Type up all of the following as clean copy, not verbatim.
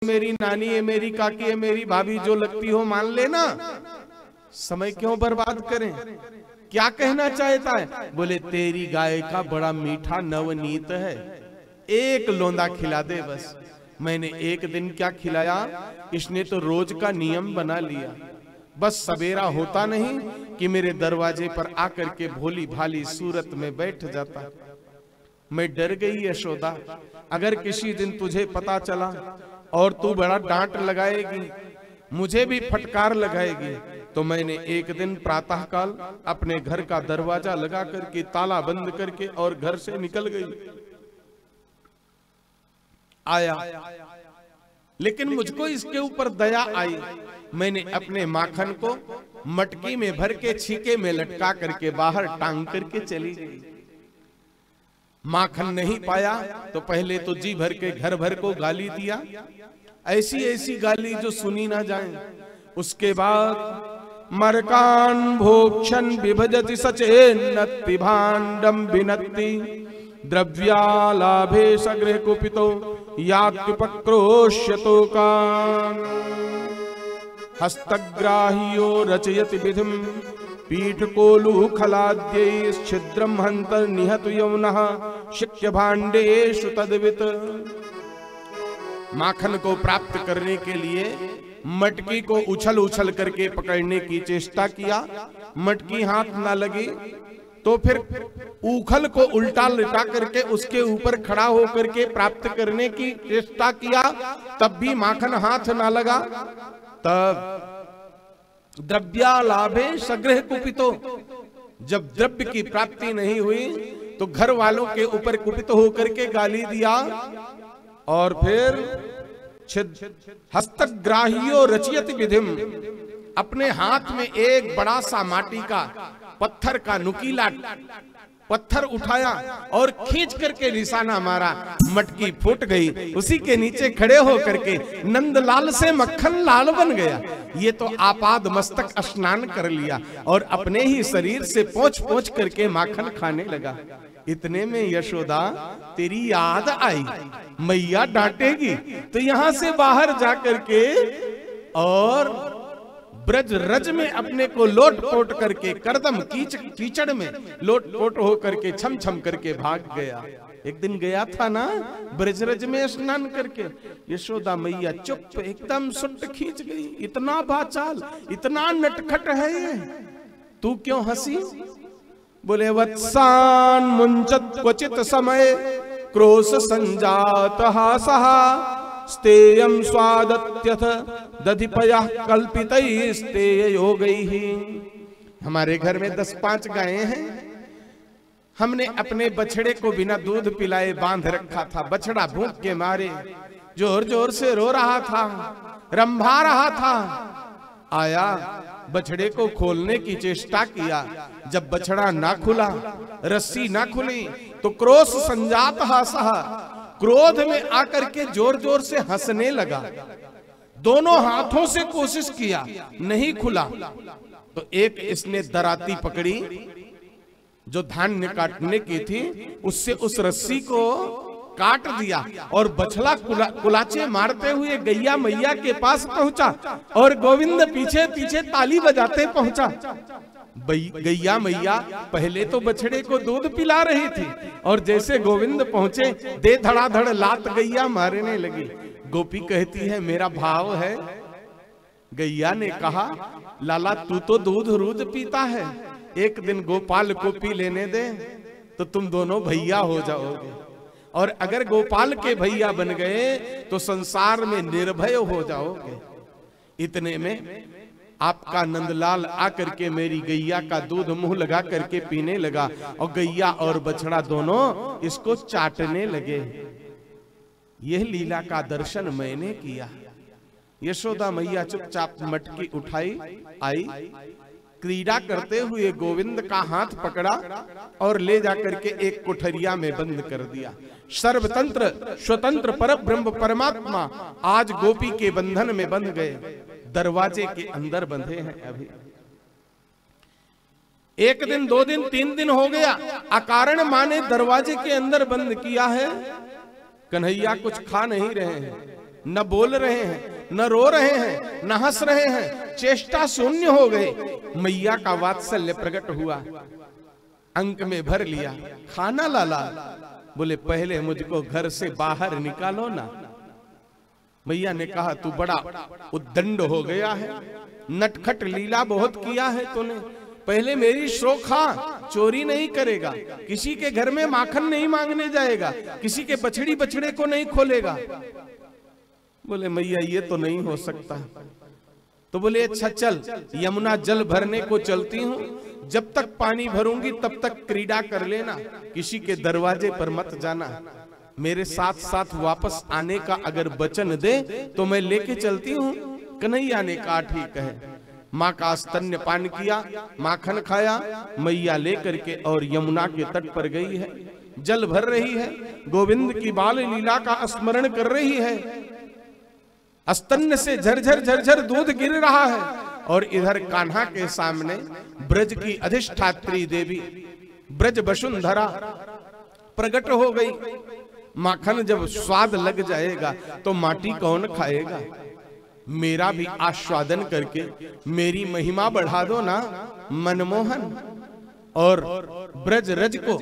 मेरी नानी है, मेरी काकी है, मेरी भाभी, जो लगती हो मान लेना, समय क्यों बर्बाद करें। क्या कहना चाहता है? बोले तेरी गाय का बड़ा मीठा नवनीत है, एक लोंदा खिला दे बस। मैंने एक दिन क्या खिलाया, इसने तो रोज का नियम बना लिया। बस सवेरा होता नहीं कि मेरे दरवाजे पर आकर के भोली भाली सूरत में बैठ जाता। मैं डर गई यशोदा, अगर किसी दिन तुझे पता चला और तू बड़ा डांट लगाएगी, मुझे भी फटकार लगाएगी, तो मैंने एक दिन प्रातःकाल अपने घर का दरवाजा लगा करके ताला बंद करके और घर से निकल गई। आया, लेकिन मुझको इसके ऊपर दया आई। मैंने अपने माखन को मटकी में भर के छीके में लटका करके बाहर टांग करके चली गई। माखन नहीं पाया तो पहले तो जी भर के घर भर को गाली दिया, ऐसी ऐसी गाली जो सुनी ना जाए। उसके बाद मरकान भोक्षण विभजति सचेन्नति भाण्डम विनत्ति द्रव्यालाभे सगृह कुपितो यात्युपक्रोश्यतो कान हस्तग्राह्यो रचयति विधिम पीठकोलु खलाद्यैश्छिद्रम हन्त निहत यौनः शिक्य भाण्डेषु तद्वित। माखन को प्राप्त करने के लिए मटकी को उछल उछल करके पकड़ने की चेष्टा किया, मटकी हाथ ना लगी तो फिर उखल को उल्टा लिटा करके उसके ऊपर खड़ा होकर के प्राप्त करने की चेष्टा किया, तब भी माखन हाथ ना लगा। तब द्रव्यालाभे सगृह कुपितो, जब द्रव्य की प्राप्ति नहीं हुई तो घर वालों के ऊपर कुपित होकर के गाली दिया। और फिर हस्तग्राह्यो रचयति विधिम, अपने हाथ में एक बड़ा सा माटी का पत्थर का नुकीला पत्थर उठाया और खींच करके निशाना मारा, मटकी फूट गई। उसी के नीचे खड़े होकर के नंदलाल से मक्खन लाल बन गया। ये तो आपाद मस्तक स्नान कर लिया और अपने ही शरीर से पोंछ पोंछ करके माखन खाने लगा। इतने में यशोदा तेरी याद आई, मैया डांटेगी तो यहां से बाहर जाकर के और ब्रज रज में अपने को लोट पोट करके करदम कीचड़ में लोट पोट हो करके छम छम करके भाग गया। एक दिन गया था ना ब्रज रज में स्नान करके, यशोदा मैया चुप एकदम सुट खींच गई। इतना बाचाल, इतना नटखट है ये, तू क्यों हंसी? बोले वत्सान मुंचत क्वचित समय क्रोश संजात हासः स्तेयं स्वादत्यथ दधिपयः कल्पितैस्तेय योगैः। हमारे घर में 10-5 गायें हैं। हमने अपने बछड़े को बिना दूध पिलाए बांध रखा था। बछड़ा भूख के मारे जोर जोर से रो रहा था, रंभा रहा था। आया, बछड़े को खोलने की चेष्टा किया। जब बछड़ा ना खुला, रस्सी ना खुली तो क्रोश संजात हासः, क्रोध में आकर के जोर जोर से हंसने लगा। दोनों हाथों से कोशिश किया, नहीं खुला तो एक इसने दराती पकड़ी जो धान्य काटने की थी, उससे उस रस्सी को काट दिया और बछड़ा कुलाचे मारते हुए गैया मैया के पास पहुंचा और गोविंद पीछे पीछे ताली बजाते पहुंचा। गैया मैया पहले तो बछड़े को दूध पिला रही थी और जैसे गोविंद पहुंचे दे धड़ाधड़ लात गैया मारने लगी। गोपी कहती है मेरा भाव है। गैया ने कहा लाला तू तो दूध रोज पीता है, एक दिन गोपाल को पी लेने दे तो तुम दोनों भैया हो जाओगे, और अगर गोपाल के भैया बन गए तो संसार में निर्भय हो जाओगे। इतने में आपका नंदलाल आकर के मेरी गैया का दूध मुंह लगा करके पीने लगा और गैया और बछड़ा दोनों इसको चाटने लगे। यह लीला का दर्शन मैंने किया। यशोदा मैया चुपचाप मटकी उठाई, आई, क्रीड़ा करते हुए गोविंद का हाथ पकड़ा और ले जाकर के एक कोठरिया में बंद कर दिया। सर्वतंत्र स्वतंत्र परब्रह्म परमात्मा आज गोपी के बंधन में बंध गए, दरवाजे के अंदर बंधे हैं। अभी 1 दिन 2 दिन 3 दिन हो गया, अकारण माने दरवाजे के अंदर बंद किया है। कन्हैया कुछ खा नहीं रहे हैं, न बोल रहे हैं, न रो रहे हैं, न हंस रहे हैं, चेष्टा शून्य हो गए। मैया का वात्सल्य प्रकट हुआ, अंक में भर लिया। खाना लाला, बोले पहले मुझको घर से बाहर निकालो ना। मैया ने कहा तू बड़ा उद्दंड हो गया है, नटखट लीला बहुत किया है तूने। पहले मेरी शो खा, चोरी नहीं करेगा, किसी के घर में माखन नहीं मांगने जाएगा, किसी के बछड़ी बछड़े को नहीं खोलेगा। बोले मैया ये तो नहीं हो सकता। तो बोले अच्छा चल, यमुना जल भरने को चलती हूँ, जब तक पानी भरूंगी तब तक क्रीड़ा कर लेना, किसी के दरवाजे पर मत जाना। मेरे साथ साथ वापस आने का अगर वचन दे तो मैं लेके चलती हूँ। कन्हैया ने कहा ठीक है। माँ का स्तन्य पान किया, माखन खाया, मैया लेकर के और यमुना के तट पर गई है, जल भर रही है, गोविंद की बाल लीला का स्मरण कर रही है। स्तन्य से झरझर झरझर दूध गिर रहा है और इधर कान्हा के सामने ब्रज की अधिष्ठात्री देवी ब्रज वसुंधरा प्रकट हो गई। माखन जब स्वाद लग जाएगा तो माटी कौन खाएगा? मेरा भी आस्वादन करके मेरी महिमा बढ़ा दो ना मनमोहन। और ब्रज रज को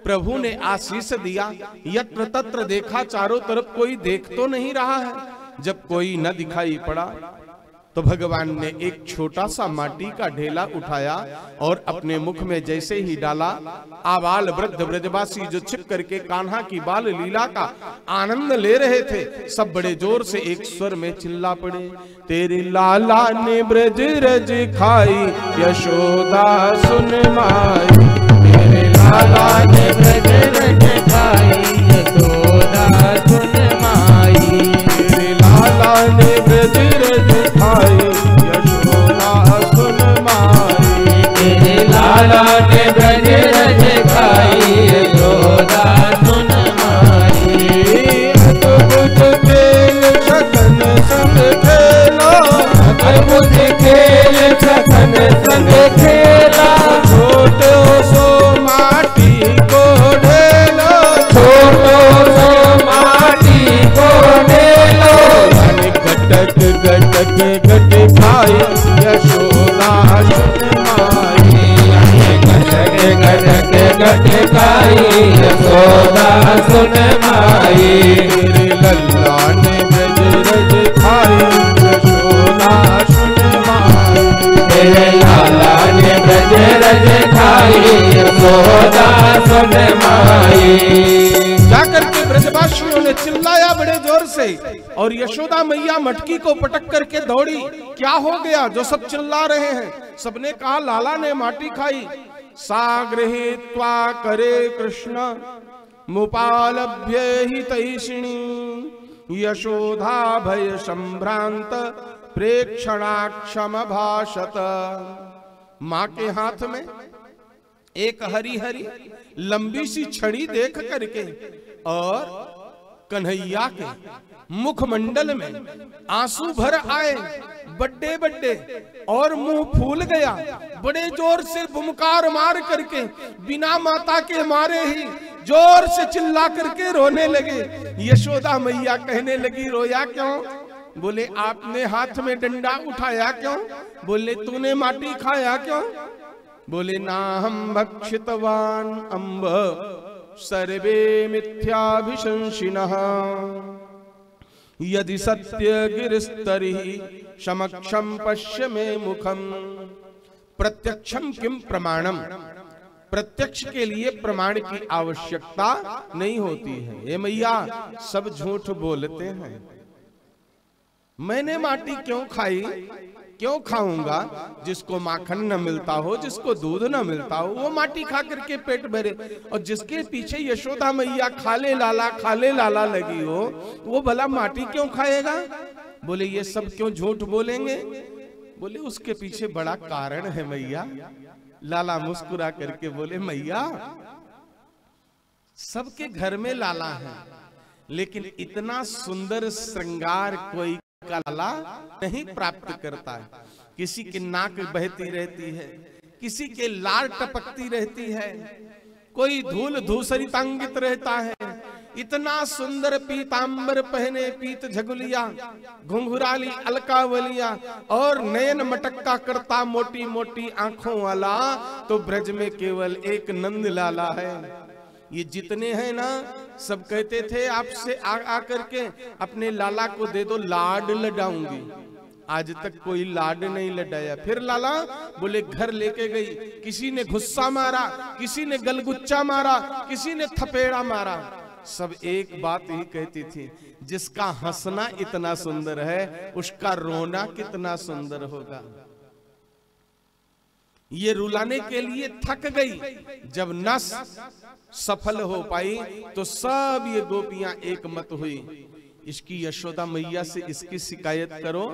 प्रभु ने आशीष दिया। यत्र तत्र देखा, चारों तरफ कोई देख तो नहीं रहा है। जब कोई न दिखाई पड़ा तो भगवान ने एक छोटा सा माटी का ढेला उठाया और अपने मुख में जैसे ही डाला, आबाल वृद्ध ब्रजवासी जो छिप करके कान्हा की बाल लीला का आनंद ले रहे थे, सब बड़े जोर से एक स्वर में चिल्ला पड़े, तेरे लाला ने ब्रज रज खाई यशोदा सुन माई, तेरे लाला ने ब्रज रज खाई यशोदा सुन माई, तेरे लाला ने ब्रज रज खाई यशोदा सुन माई, तेरे लाला ने ब्रज रज खाई यशोदा सुन माई। अद्भुत खेल सखन संग खेला, अद्भुत खेल सखन संग खेला, छोटो सो माटी को ढेलो, छोटो सो माटी को ढेलो, गटक गटक गट खाई यशोदा सुन माई, गटक गटक गट खाई यशोदा सुन माई, तेरे लल्ला ने ब्रज रज खाई यशोदा सुन माई, तेरे लाला ने ब्रज रज खाई यशोदा सुन माई। जाकर के ब्रजवासियों ने चिल्लाया बड़े जोर से और यशोदा मैया मटकी को पटक करके दौड़ी। क्या हो गया जो सब चिल्ला रहे हैं? सबने कहा लाला ने माटी खाई। सागृहीत्वा करे कृष्ण मुपालभ्य हि तैषिणी, यशोदा भय संभ्रांत प्रेक्षणाक्षम भाषत। माँ के हाथ में एक हरी हरी लंबी सी छड़ी देख करके और कन्हैया के मुखमंडल में आंसू भर आए बड्डे बड्डे और मुंह फूल गया। बड़े जोर से बुमकार मार करके बिना माता के मारे ही जोर से चिल्ला करके रोने लगे। यशोदा मैया कहने लगी रोया क्यों? बोले आपने हाथ में डंडा उठाया क्यों? बोले तूने माटी खाया क्यों? बोले ना हम भक्षितवान अम्ब सर्वे मिथ्याभिशंसिनः, यदि सत्य गिरिस्तरी समक्षम पश्य मे मुखम। प्रत्यक्षम किम प्रमाणम, प्रत्यक्ष के लिए प्रमाण की आवश्यकता नहीं होती है। ये मैया सब झूठ बोलते हैं। मैंने माटी क्यों खाई? क्यों खाऊंगा? जिसको माखन न मिलता हो, जिसको दूध न मिलता हो, वो माटी खा करके पेट भरे, और जिसके पीछे यशोदा मैया खाले लाला लगी हो, वो भला माटी क्यों खाएगा? बोले ये सब क्यों झूठ बोलेंगे? बोले उसके पीछे बड़ा कारण है मैया। लाला मुस्कुरा करके बोले मैया सबके घर में लाला है, लेकिन इतना सुंदर श्रृंगार कोई लाला नहीं प्राप्त करता है। किसी की नाक बहती रहती है, किसी के लार टपकती रहती है, कोई धूल धूसरितांगित रहता है, इतना सुंदर पीतांबर पहने, पीत झगुलिया, घुंघराली अलकावलिया और नयन मटक्का करता, मोटी मोटी आंखों वाला, तो ब्रज में केवल एक नंद लाला है। ये जितने हैं ना, सब कहते थे आपसे आकर के अपने लाला को दे दो, लाड लडाऊंगी। आज तक कोई लाड नहीं लडाया। फिर लाला बोले घर लेके गई, किसी ने गुस्सा मारा, किसी ने गलगुच्चा मारा, किसी ने थपेड़ा मारा। सब एक बात ही कहती थी, जिसका हंसना इतना सुंदर है उसका रोना कितना सुंदर होगा। ये रुलाने के लिए थक गई। जब नस सफल हो पाई तो सब ये गोपियां एक मत हुई, इसकी यशोदा मैया से इसकी शिकायत करो,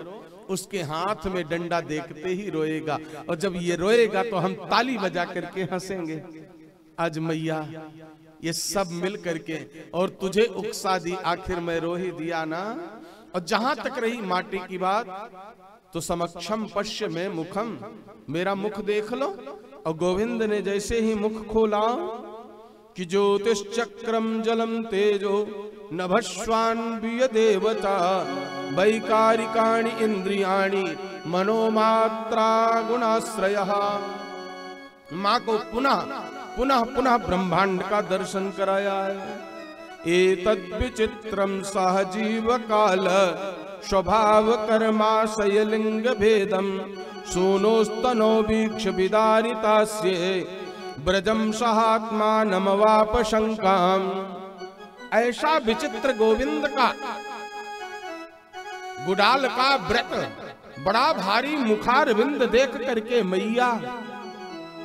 उसके हाथ में डंडा देखते ही रोएगा, और जब ये रोएगा तो हम ताली बजा करके हंसेंगे। आज मैया ये सब मिल करके और तुझे उकसा दी, आखिर मैं रो ही दिया ना। और जहां तक रही माटी की बात, तो समक्षम पश्य में मुखम, मेरा मुख देख लो। और गोविंद ने जैसे ही मुख खोला कि ज्योतिश्चक्रम जलम तेजो नभस्वान्विय देवता वैकारिकाणि इंद्रियाणि मनोमात्रा गुणाश्रयः। माँ को पुनः पुनः पुनः ब्रह्मांड का दर्शन कराया है। एतद् विचित्रम सहजीव काल स्वभाव कर्माशय लिंग भेदम सूनोस्तनो वीक्ष विदारितास्ये ब्रजम सहात्मा नमवाप शंकाम। ऐसा विचित्र गोविंद का गुडाल का व्रत, बड़ा भारी मुखार विंद देख करके मैया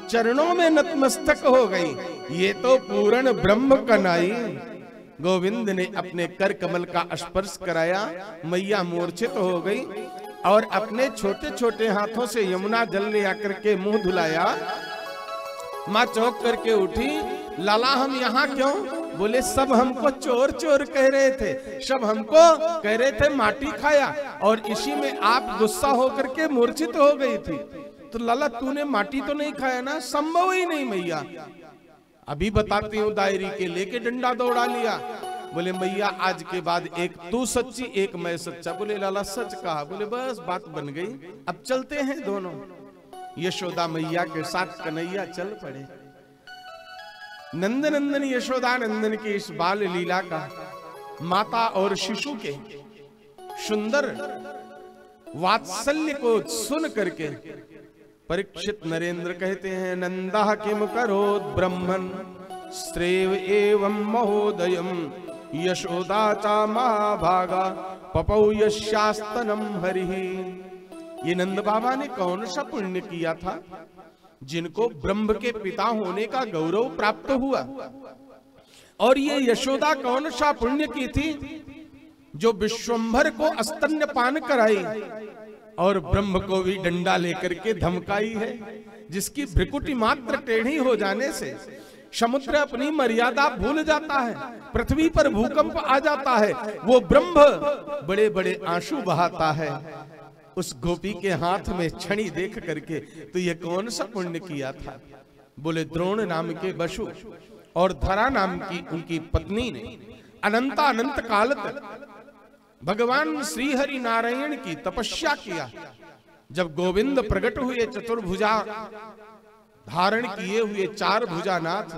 चरणों में नतमस्तक हो गई। ये तो पूर्ण ब्रह्म कनाई। गोविंद ने अपने कर कमल का स्पर्श कराया, मैया मूर्छित हो गई और अपने छोटे छोटे हाथों से यमुना जल ले आकर के मुंह धुलाया। माँ चौंक करके उठी, लाला हम यहाँ क्यों? बोले सब हमको चोर चोर कह रहे थे, सब हमको कह रहे थे माटी खाया, और इसी में आप गुस्सा होकर के मूर्छित हो गई थी। तो लाला तूने माटी तो नहीं खाया ना? संभव ही नहीं मैया। अभी बताती हूँ, दायरी के लेके डंडा दौड़ा लिया। बोले मैया आज के बाद एक तू सच्ची एक मैं सच्चा। बोले लाला सच कहा। बोले बस बात बन गई, अब चलते हैं दोनों। यशोदा मैया के साथ कन्हैया चल पड़े। नंदनंदन यशोदा नंदन की इस बाल लीला का माता और शिशु के सुंदर वात्सल्य को सुन करके परीक्षित नरेंद्र कहते हैं, नंदा किम करोद ब्रह्मन श्रेव एवं महोदयम यशोदा चा महाभागा पपौ यस्यास्तनम हरिहि। ये नंद बाबा ने कौन सा पुण्य किया था जिनको ब्रह्म के पिता होने का गौरव प्राप्त हुआ? और ये यशोदा कौन सा पुण्य की थी जो विश्वंभर को स्तन्य पान कराई और ब्रह्म को भी डंडा लेकर के धमकाई है, जिसकी भ्रिकुटी मात्र टेढ़ी हो जाने से समुद्र अपनी मर्यादा भूल जाता है, पृथ्वी पर भूकंप आ जाता है, वो ब्रह्म बड़े बड़े आंसू बहाता है। उस गोपी के हाथ में छड़ी देख करके तो ये कौन सा पुण्य किया था? बोले द्रोण नाम के बसु और धरा नाम की उनकी पत्नी ने अनंत काल तक भगवान श्री हरि नारायण की तपस्या किया। जब गोविंद प्रकट हुए चतुर्भुजा धारण किए हुए चार भुजानाथ,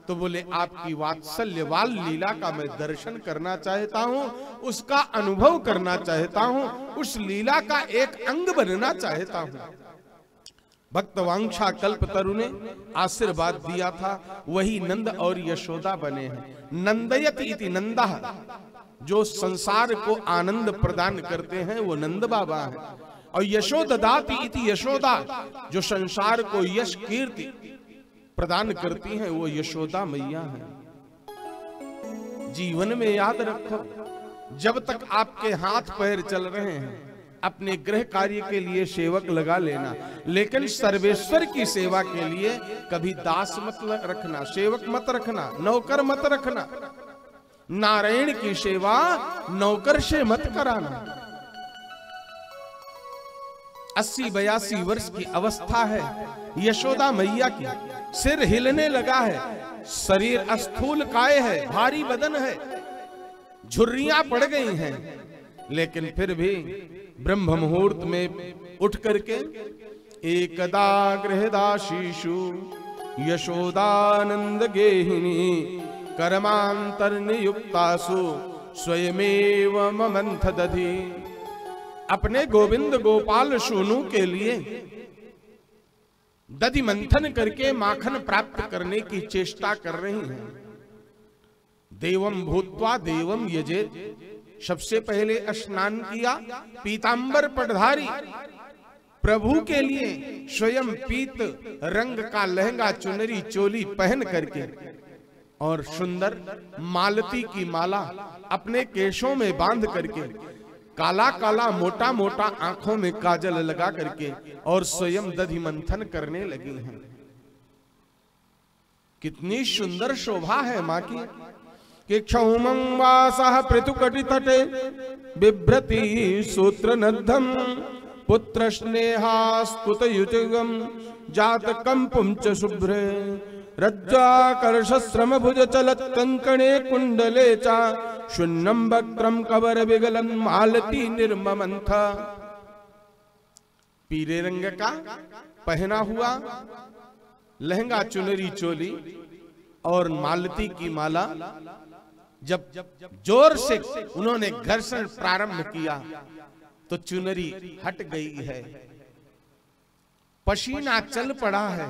तो बोले आपकी वात्सल्यवाल लीला का मैं दर्शन करना चाहता हूँ, उसका अनुभव करना चाहता हूँ, उस लीला का एक अंग बनना चाहता हूँ। भक्तवांछा कल्पतरु ने आशीर्वाद दिया था, वही नंद और यशोदा बने हैं। नंदयति इति नंदः, जो संसार को आनंद प्रदान करते हैं वो नंद बाबा है। और यशोददाति इति यशोदा, जो संसार को यश कीर्ति प्रदान करती हैं वो यशोदा मैया है। जीवन में याद रखो, जब तक आपके हाथ पैर चल रहे हैं अपने गृह कार्य के लिए सेवक लगा लेना, लेकिन सर्वेश्वर की सेवा के लिए कभी दास मत रखना, सेवक मत रखना, नौकर मत रखना। नारायण की सेवा नौकर से मत कराना। 80-82 वर्ष की अवस्था है यशोदा मैया की, सिर हिलने लगा है, शरीर स्थूल काय है, भारी बदन है, झुर्रियां पड़ गई हैं, लेकिन फिर भी ब्रह्म मुहूर्त में उठ करके एकदा गृहदाशीषु यशोदानंद गेहिनी कर्मांतर नियुक्तासु स्वयमेव ममंथ दधी, अपने गोविंद गोपाल सोनू के लिए दधि मंथन करके माखन प्राप्त करने की चेष्टा कर रही हैं। देवम भूत्वा देवम यजेत, सबसे पहले स्नान किया, पीतांबर पटधारी प्रभु के लिए स्वयं पीत रंग का लहंगा चुनरी चोली पहन करके और सुंदर मालती की माला अपने केशों में बांध करके, काला काला मोटा मोटा आंखों में काजल लगा करके और स्वयं दधि मंथन करने लगी हैं। कितनी सुंदर शोभा है मां की। कि क्षौमं वासः पृथुकटि तटे बिभ्रति सूत्र नद्धम पुत्र स्नेहास्तुत युजुगम जात कंपुम च शुभ्रे रज्जाकर्ष श्रम भुज चलत कंकणे कुंडले चा शून्यम वक्त्रम कवर विगलन मालती निर्ममंथा। पीले रंग का पहना हुआ लहंगा चुनरी चोली और मालती की माला, जब जोर से उन्होंने घर्षण प्रारंभ किया तो चुनरी हट गई है, पसीना चल पड़ा है,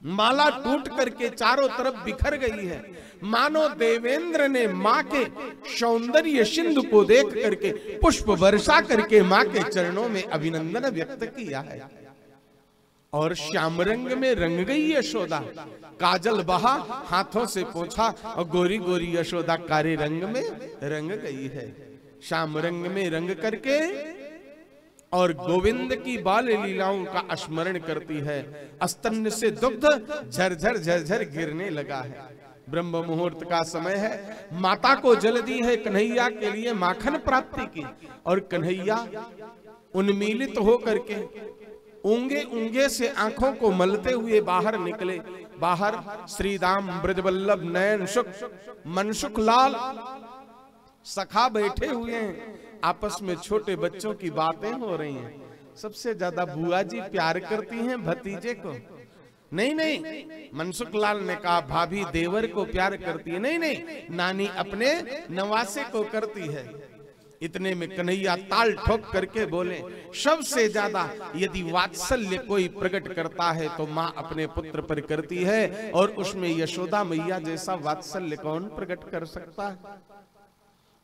माला टूट करके चारों तरफ बिखर गई है, मानो देवेंद्र ने मां के सौंदर्य सिंधु को देख करके पुष्प वर्षा करके मां के चरणों में अभिनंदन व्यक्त किया है। और श्याम रंग में रंग गई यशोदा, काजल बहा, हाथों से पोंछा और गोरी गोरी यशोदा काले रंग में रंग गई है। श्याम रंग में रंग करके और गोविंद की बाल लीलाओं का स्मरण करती है। स्तन से दुग्ध झरझर झरझर गिरने लगा है। ब्रह्म मुहूर्त का समय है, माता को जल दी है कन्हैया के लिए माखन प्राप्ति की, और कन्हैया उन्मीलित होकर के ऊंगे ऊंगे से आंखों को मलते हुए बाहर निकले। बाहर श्री राम ब्रजवल्लभ नयन सुख मनसुख लाल सखा बैठे हुए हैं, आपस में छोटे बच्चों की बातें हो रही हैं। सबसे ज्यादा बुआ जी प्यार करती हैं भतीजे को। नहीं नहीं, मनसुख लाल ने कहा भाभी देवर को प्यार करती है। नहीं नहीं, नानी अपने नवासे को करती है। इतने में कन्हैया ताल ठोक करके बोले, सबसे ज्यादा यदि वात्सल्य कोई प्रकट करता है तो माँ अपने पुत्र पर करती है, और उसमें यशोदा मैया जैसा वात्सल्य कौन प्रकट कर सकता है।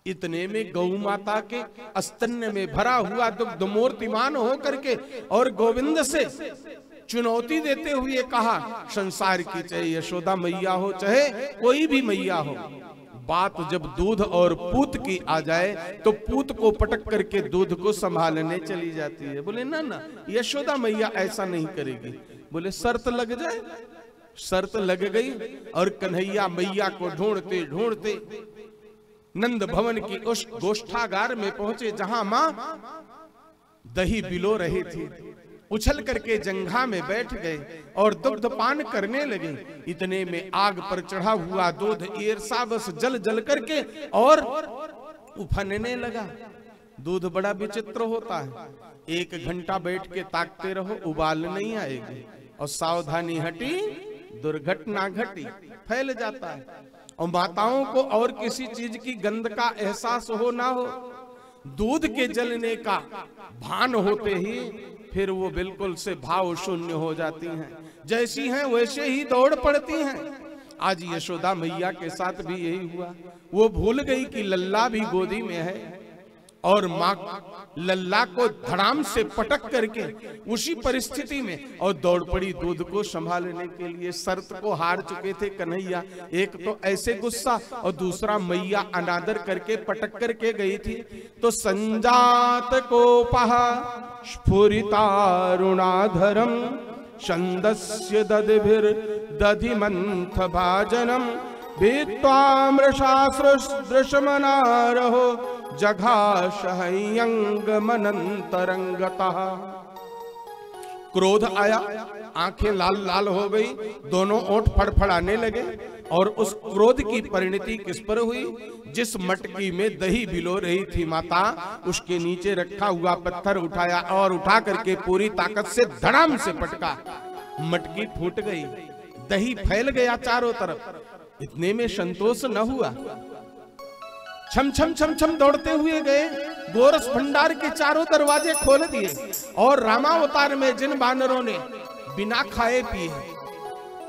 इतने में गौ माता के स्तन्य में भरा हुआ दुग्ध मूर्तिमान हो करके और गोविंद से चुनौती देते हुए कहा, संसार की चाहे यशोदा मैया हो चाहे कोई भी मैया हो, बात जब दूध और पूत की आ जाए तो पूत को पटक करके दूध को संभालने चली जाती है। बोले ना ना, यशोदा मैया ऐसा नहीं करेगी। बोले शर्त लग जाए। शर्त लग गई और कन्हैया मैया को ढूंढते ढूंढते नंद भवन की उस गोष्ठागार में पहुंचे जहां मां दही बिलो रही थी। उछल करके जंघा में बैठ गए और दुग्ध पान करने लगे। इतने में आग पर चढ़ा हुआ दूध ईर्षा बस जल जल करके और उफनने लगा। दूध बड़ा विचित्र होता है, 1 घंटा बैठ के ताकते रहो उबाल नहीं आएगी, और सावधानी हटी दुर्घटना घटी, फैल जाता है। और माताओं को और किसी चीज की गंध का एहसास हो ना हो, दूध के जलने का भान होते ही फिर वो बिल्कुल से भाव शून्य हो जाती हैं। जैसी हैं वैसे ही दौड़ पड़ती हैं। आज यशोदा मैया के साथ भी यही हुआ। वो भूल गई कि लल्ला भी गोदी में है, और माँ लल्ला को धड़ाम से पटक करके उसी परिस्थिति में और दौड़ पड़ी दूध को संभालने के लिए। शर्त को हार चुके थे कन्हैया। एक तो ऐसे गुस्सा और दूसरा मैया अनादर करके पटक करके गई थी। तो संजात को पहा स्फुरितारुणाधरम छंदस्य दधिभिर दधिमंथ भाजनम भित्वाम्रशास्त्रदृशमनारहो जघाशहयंगमनंतरंगतः। क्रोध आया, आंखें लाल लाल हो गई, दोनों ओंठ फड़फड़ाने लगे। और उस क्रोध की परिणति किस पर हुई? जिस मटकी में दही भिगो रही थी माता, उसके नीचे रखा हुआ पत्थर उठाया और उठा करके पूरी ताकत से धड़ाम से पटका, मटकी फूट गई, दही फैल गया चारों तरफ। इतने में संतोष न हुआ, छम छम छम छम दौड़ते हुए गए, गोरस भंडार के चारों दरवाजे खोल दिए और रामावतार में जिन वानरों ने बिना खाए पिए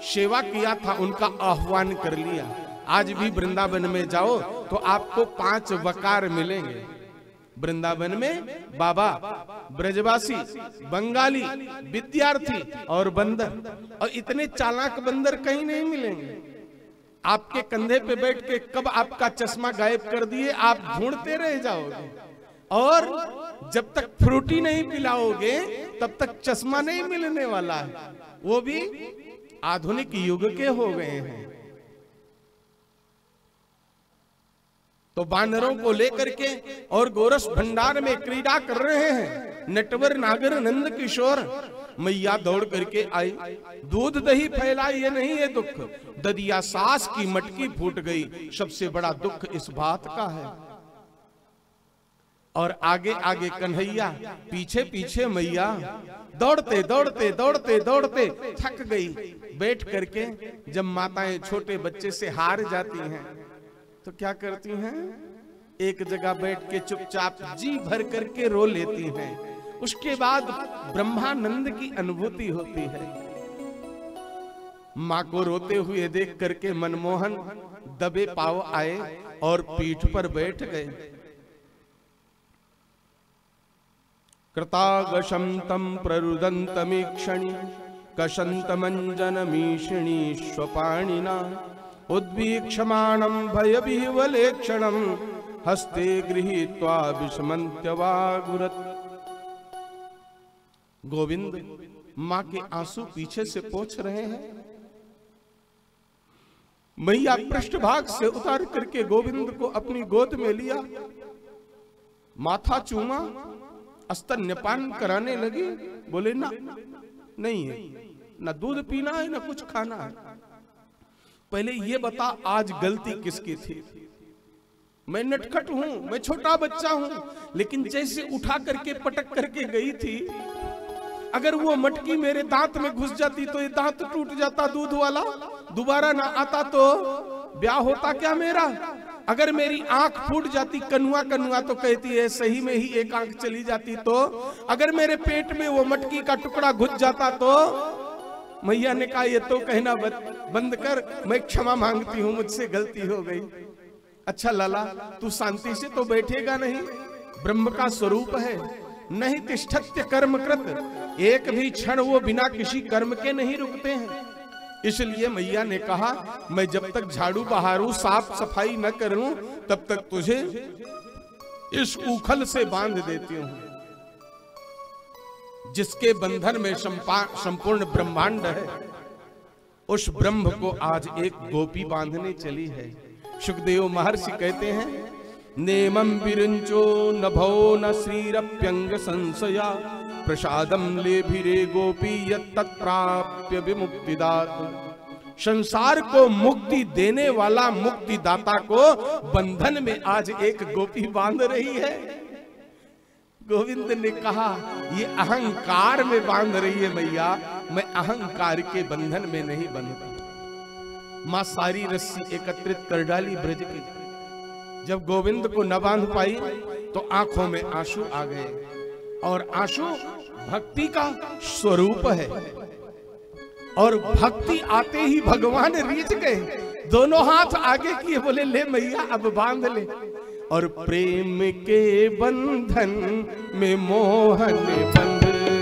सेवा किया था उनका आह्वान कर लिया। आज भी वृंदावन में जाओ तो आपको 5 वकार मिलेंगे। वृंदावन में बाबा, ब्रजवासी, बंगाली, विद्यार्थी और बंदर, और इतने चालाक बंदर कहीं नहीं मिलेंगे। आपके कंधे पे बैठ के कब आपका चश्मा गायब कर दिए आप ढूंढते रह जाओगे, और जब तक फ्रूटी नहीं पिलाओगे तब तक चश्मा नहीं मिलने वाला है। वो भी आधुनिक युग के हो गए हैं। तो बानरों को लेकर के और गोरस भंडार में क्रीड़ा कर रहे हैं नटवर नागर नंद किशोर। मैया दौड़ करके आई, दूध दही फैला, ये नहीं है दुख, ददिया सास की मटकी फूट गई, सबसे बड़ा दुख इस बात का है। और आगे आगे कन्हैया, पीछे पीछे मैया, दौड़ते दौड़ते दौड़ते दौड़ते थक गई। बैठ करके जब माताएं छोटे बच्चे से हार जाती हैं तो क्या करती हैं? एक जगह बैठ के चुपचाप जी भर करके रो लेती हैं। उसके बाद ब्रह्मानंद की अनुभूति होती है। माँ को रोते हुए देख करके मनमोहन दबे पांव आए और पीठ पर बैठ गए। कृतागशं तं प्ररुदन्तमीक्षणि कशन्तमञ्जनमीषिणी स्वपाणिना उद्वीक्षमाणं भयविह्वलेक्षणं हस्ते गृहीत्वा विस्मन्त्यवागुरत्। गोविंद माँ के आंसू पीछे से पोंछ रहे हैं। मैया पृष्ठभाग से उतार करके गोविंद को अपनी गोद में लिया, माथा चूमा, स्तन्यपान कराने लगी। बोले ना, नहीं है, ना दूध पीना है ना कुछ खाना है। पहले ये बता आज गलती किसकी थी? मैं नटखट हूं, मैं छोटा बच्चा हूं, लेकिन जैसे उठा करके पटक करके गई थी, अगर वो मटकी मेरे दांत में घुस जाती तो ये दांत टूट जाता दूध वाला, दोबारा ना आता तो ब्याह होता क्या मेरा? अगर मेरी आंख फूट जाती कनुआ कनुआ तो कहती है सही में ही एक आंख चली जाती तो, अगर मेरे पेट में वो मटकी का टुकड़ा घुस जाता तो। मैया ने कहा ये तो कहना बंद कर, मैं क्षमा मांगती हूँ, मुझसे गलती हो गई। अच्छा लाला, तू शांति से तो बैठेगा नहीं? ब्रह्म का स्वरूप है, नहीं तिष्ठत्य कर्मकृत, एक भी क्षण वो बिना किसी कर्म के नहीं रुकते हैं। इसलिए मैया ने कहा मैं जब तक झाड़ू बहारू साफ सफाई न करूं तब तक तुझे इस उखल से बांध देती हूं। जिसके बंधन में संपूर्ण ब्रह्मांड है, उस ब्रह्म को आज एक गोपी बांधने चली है। सुखदेव महर्षि कहते हैं नेमं विरंचो नभो न श्रीरप्यंग संशया प्रसादम लेभिरे गोपी यत्तत्प्राप्य विमुक्तिदात। संसार को मुक्ति देने वाला मुक्तिदाता को बंधन में आज एक गोपी बांध रही है। गोविंद ने कहा ये अहंकार में बांध रही है मैया, मैं अहंकार के बंधन में नहीं बंधता। मां सारी रस्सी एकत्रित कर डाली ब्रज की। जब गोविंद को न बांध पाई तो आंखों में आंसू आ गए, और आंसू भक्ति का स्वरूप है, और भक्ति आते ही भगवान रीझ गए, दोनों हाथ आगे किए, बोले ले मैया अब बांध ले। और प्रेम के बंधन में मोहन बंध गए,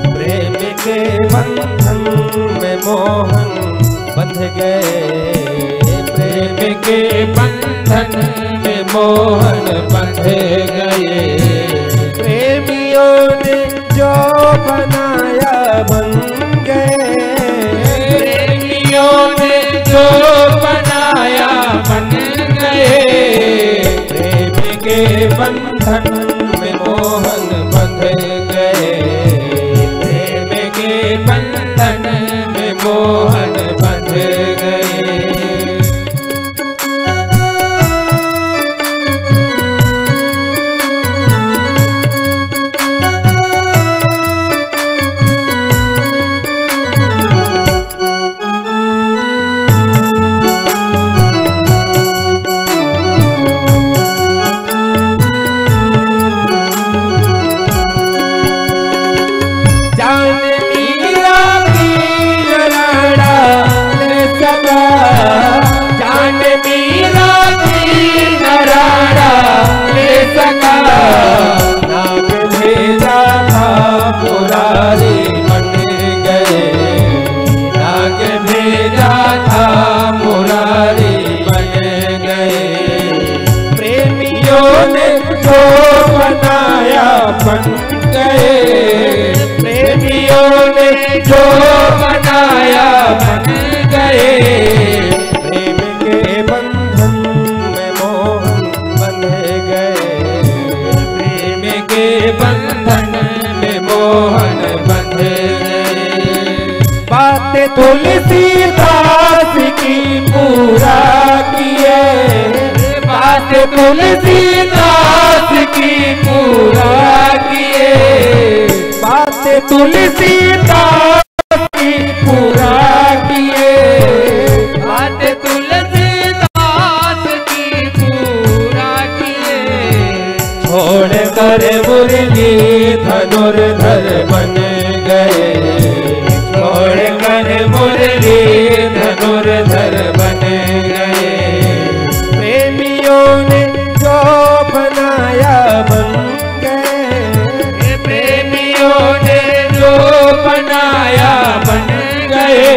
प्रेम के बंधन में मोहन बंध गए, प्रेम के बंधन में मोहन बंध गए। प्रेमियों ने जो बनाया बन गए, प्रेमियों ने जो बनाया बन गए। प्रेम के बंधन में मोहन बंध गए, प्रेम के बंधन में मोहन बंध गए। बन गए, प्रेमियों ने जो बनाया बन गए, प्रेम के बंधन में मोहन बंध गए, प्रेम के बंधन में मोहन बंध गए। बातें तुलसीदास की पूरा किए, बातें तुलसीदास की पूरा किए, बातें तुलसीदास की पूरा किए, बातें तुलसीदास की पूरा किए। छोड़ कर मुरली धनुर्धर बन गए, छोड़ कर मुरली धनुर्धर बन गए, प्रेमियों ने जो बनाया बन गए, प्रेमियों ने जो बनाया बन गए,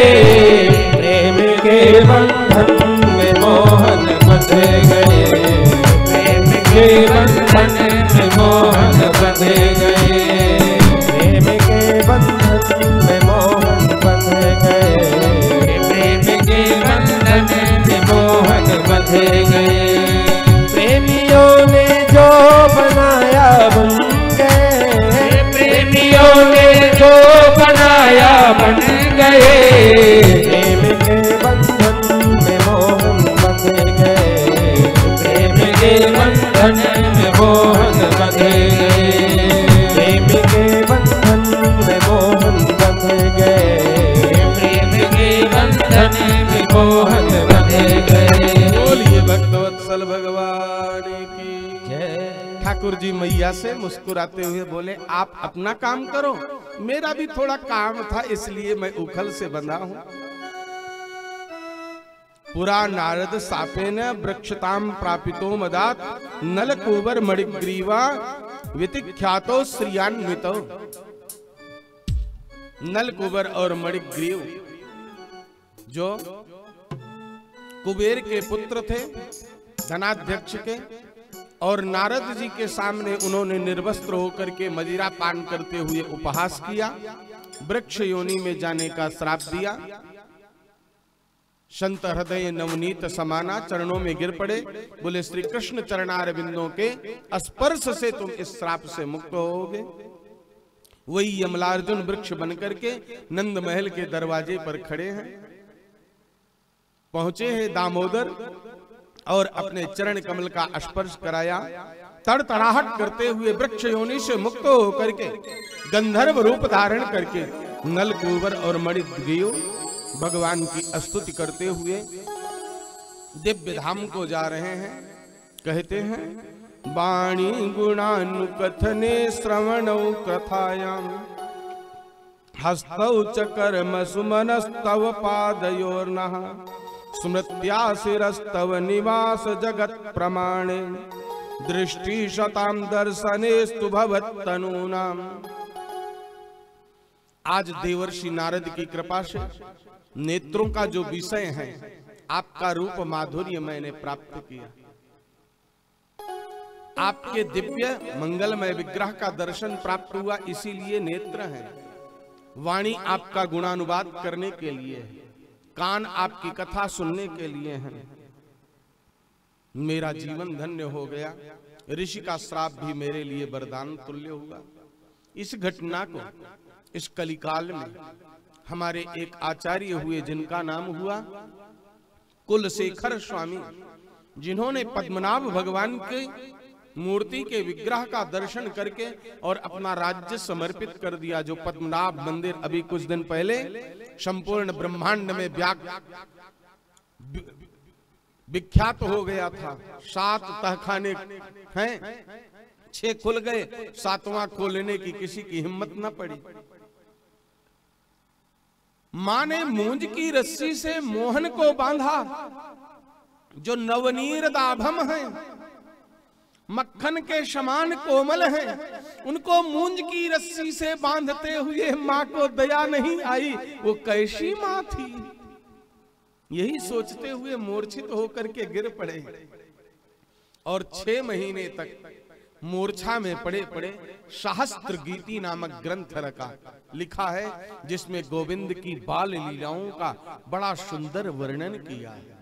प्रेम के बंधन में मोहन बंध गए, प्रेम के बंधन में मोहन बंध गए, प्रेम के बंधन में मोहन बंध गए, प्रेम के बंधन में मोहन बंध गए, प्रेमियों ने जो बनाया बन गए, प्रेमियों ने जो बनाया बन गए, प्रेम के बंधन में मोहन बंध गए, प्रेम के बंधन में मोहन बंध गए, प्रेम के बंधन में मोहन बंध गए, प्रेम के बंधन में मोहन बंध गए। बोलिए भक्तवत्सल भगवान की जय। ठाकुर जी मैया से मुस्कुराते हुए बोले, आप अपना काम करो, मेरा भी थोड़ा काम था इसलिए मैं उखल से बंधा हूं। पुरा नारद सापेन वृक्षताम प्रापितो मदात नलकूबर मणिग्रीवा वितिख्यातो श्रियान्वितो। नलकूबर और मणिग्रीव जो कुबेर के पुत्र थे, धनाध्यक्ष के, और नारद जी के सामने उन्होंने निर्वस्त्र होकर के मदिरा पान करते हुए उपहास किया, वृक्ष योनि में जाने का श्राप दिया। संत हृदय नवनीत समाना चरणों में गिर पड़े, बोले श्री कृष्ण चरणार बिंदों के स्पर्श से तुम इस श्राप से मुक्त होगे। वही यमलार्जुन वृक्ष बनकर के नंद महल के दरवाजे पर खड़े हैं। पहुंचे हैं दामोदर और अपने चरण कमल का स्पर्श कराया। तड़तड़ाहट करते हुए वृक्ष योनि से मुक्त होकर के गंधर्व रूप धारण करके नलकूबर और मणिग्रीव भगवान की स्तुति करते हुए दिव्य धाम को जा रहे हैं। कहते हैं, वाणी गुणानुकथने श्रवणौ कथायाम हस्तौ च कर्म सुमनस्तव पादयोर्नः स्मृत्या शिरस्तव निवास जगत प्रमाणे दृष्टि शताम दर्शनेस्तु भवत्तनूनाम। आज देवर्षि नारद की कृपा से नेत्रों का जो विषय है, आपका रूप माधुर्य मैंने प्राप्त किया। आपके दिव्य मंगलमय विग्रह का दर्शन प्राप्त हुआ, इसीलिए नेत्र हैं। वाणी आपका गुणानुवाद करने के लिए है, कान आपकी कथा सुनने के लिए हैं। मेरा जीवन धन्य हो गया। ऋषि का श्राप भी मेरे लिए वरदान तुल्य हुआ। इस घटना को इस कलिकाल में हमारे एक आचार्य हुए जिनका नाम हुआ कुलशेखर स्वामी, जिन्होंने पद्मनाभ भगवान की मूर्ति के विग्रह का दर्शन करके और अपना राज्य समर्पित कर दिया। जो पद्मनाभ मंदिर अभी कुछ दिन पहले संपूर्ण ब्रह्मांड में विख्यात हो गया था। 7 तहखाने हैं, 6 खुल गए, 7वां खोलने की किसी की हिम्मत न पड़ी। मां ने मूंज की रस्सी से मोहन को बांधा, जो नवनीर दाभम है, मक्खन के समान कोमल हैं, उनको मूंज की रस्सी से बांधते हुए मां को दया नहीं आई। वो कैसी मां थी, यही सोचते हुए मूर्छित होकर के गिर पड़े और 6 महीने तक मूर्छा में पड़े पड़े सहस्त्र गीति नामक ग्रंथ रखा, लिखा है, जिसमें गोविंद की बाल लीलाओं का बड़ा सुंदर वर्णन किया है।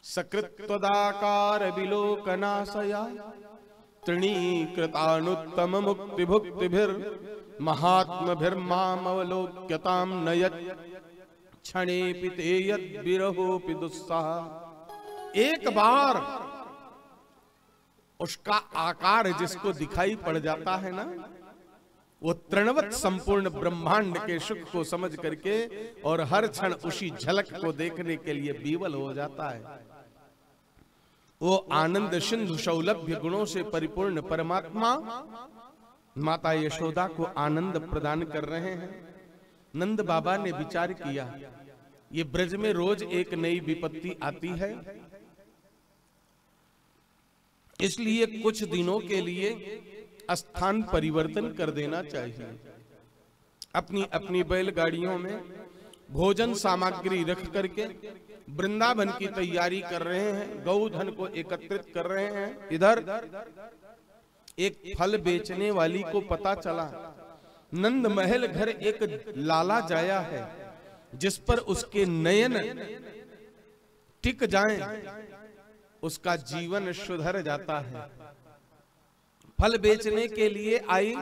सकृत्वदाकार विलोकनाशया तृणीकृतानुत्तम मुक्ति भुक्तिभिर महात्मभिर्मामवलोक्यताम नयत क्षणे पिते यद विरहोपि दुस्साह। एक बार उसका आकार जिसको दिखाई पड़ जाता है ना, वो तृणवत संपूर्ण ब्रह्मांड के सुख को समझ करके और हर क्षण उसी झलक को देखने के लिए विवल हो जाता है। वो आनंद सिंधु सौलभ्य गुणों से परिपूर्ण परमात्मा माता यशोदा को आनंद प्रदान कर रहे हैं। नंद बाबा ने विचार किया, ये ब्रज में रोज एक नई विपत्ति आती है, इसलिए कुछ दिनों के लिए स्थान परिवर्तन कर देना चाहिए। अपनी अपनी बैलगाड़ियों में भोजन सामग्री रख करके वृंदावन की तैयारी कर रहे हैं, गौधन को एकत्रित कर रहे हैं। इधर एक फल बेचने वाली को पता चला नंद महल घर एक लाला जाया है, जिस पर उसके नयन टिक जाएं, उसका जीवन सुधर जाता है। फल बेचने के लिए आई,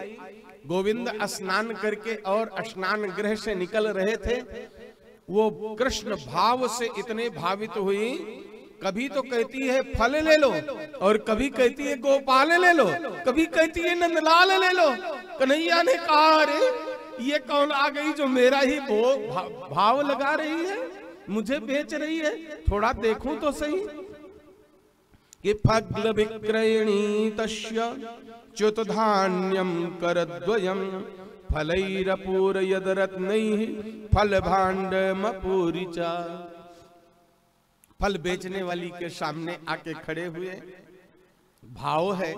गोविंद स्नान करके और स्नान गृह से निकल रहे थे। वो कृष्ण भाव से इतने भावित हुई, कभी तो कहती है फल ले लो, और कभी कहती है गोपाल ले लो, कभी कहती है नंदलाल ले लो। कन्हैया ने कहा, अरे ये कौन आ गई जो मेरा ही भाव लगा रही है, मुझे बेच रही है, थोड़ा देखूं तो सही। कि फग्ल विक्रयणी तस्य च्युतधान्यम करद्वयम फलैरपूरयदरत्नैः फलभाण्डमपूरिचा। फल बेचने वाली के सामने आके खड़े हुए, भाव है,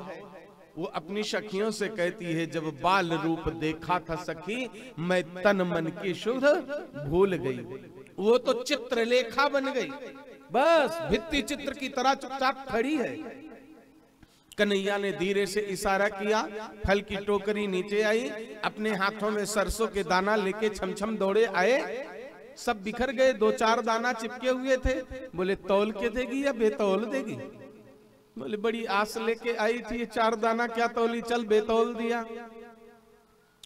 वो अपनी सखियों से कहती है, जब बाल रूप देखा था सखी, मैं तन मन की शुद्ध भूल गई। वो तो चित्रलेखा बन गई, बस भित्ति चित्र की तरह चुपचाप खड़ी है। कन्हैया ने धीरे से इशारा किया, फल की टोकरी नीचे आई, अपने हाथों में सरसों के दाना लेके छमछम दौड़े आए। सब बिखर गए, 2-4 दाना चिपके हुए थे। बोले तौल के देगी या बेतौल देगी? बोले बड़ी आस लेके आई थी, 4 दाना क्या तौली, चल बेतौल दिया।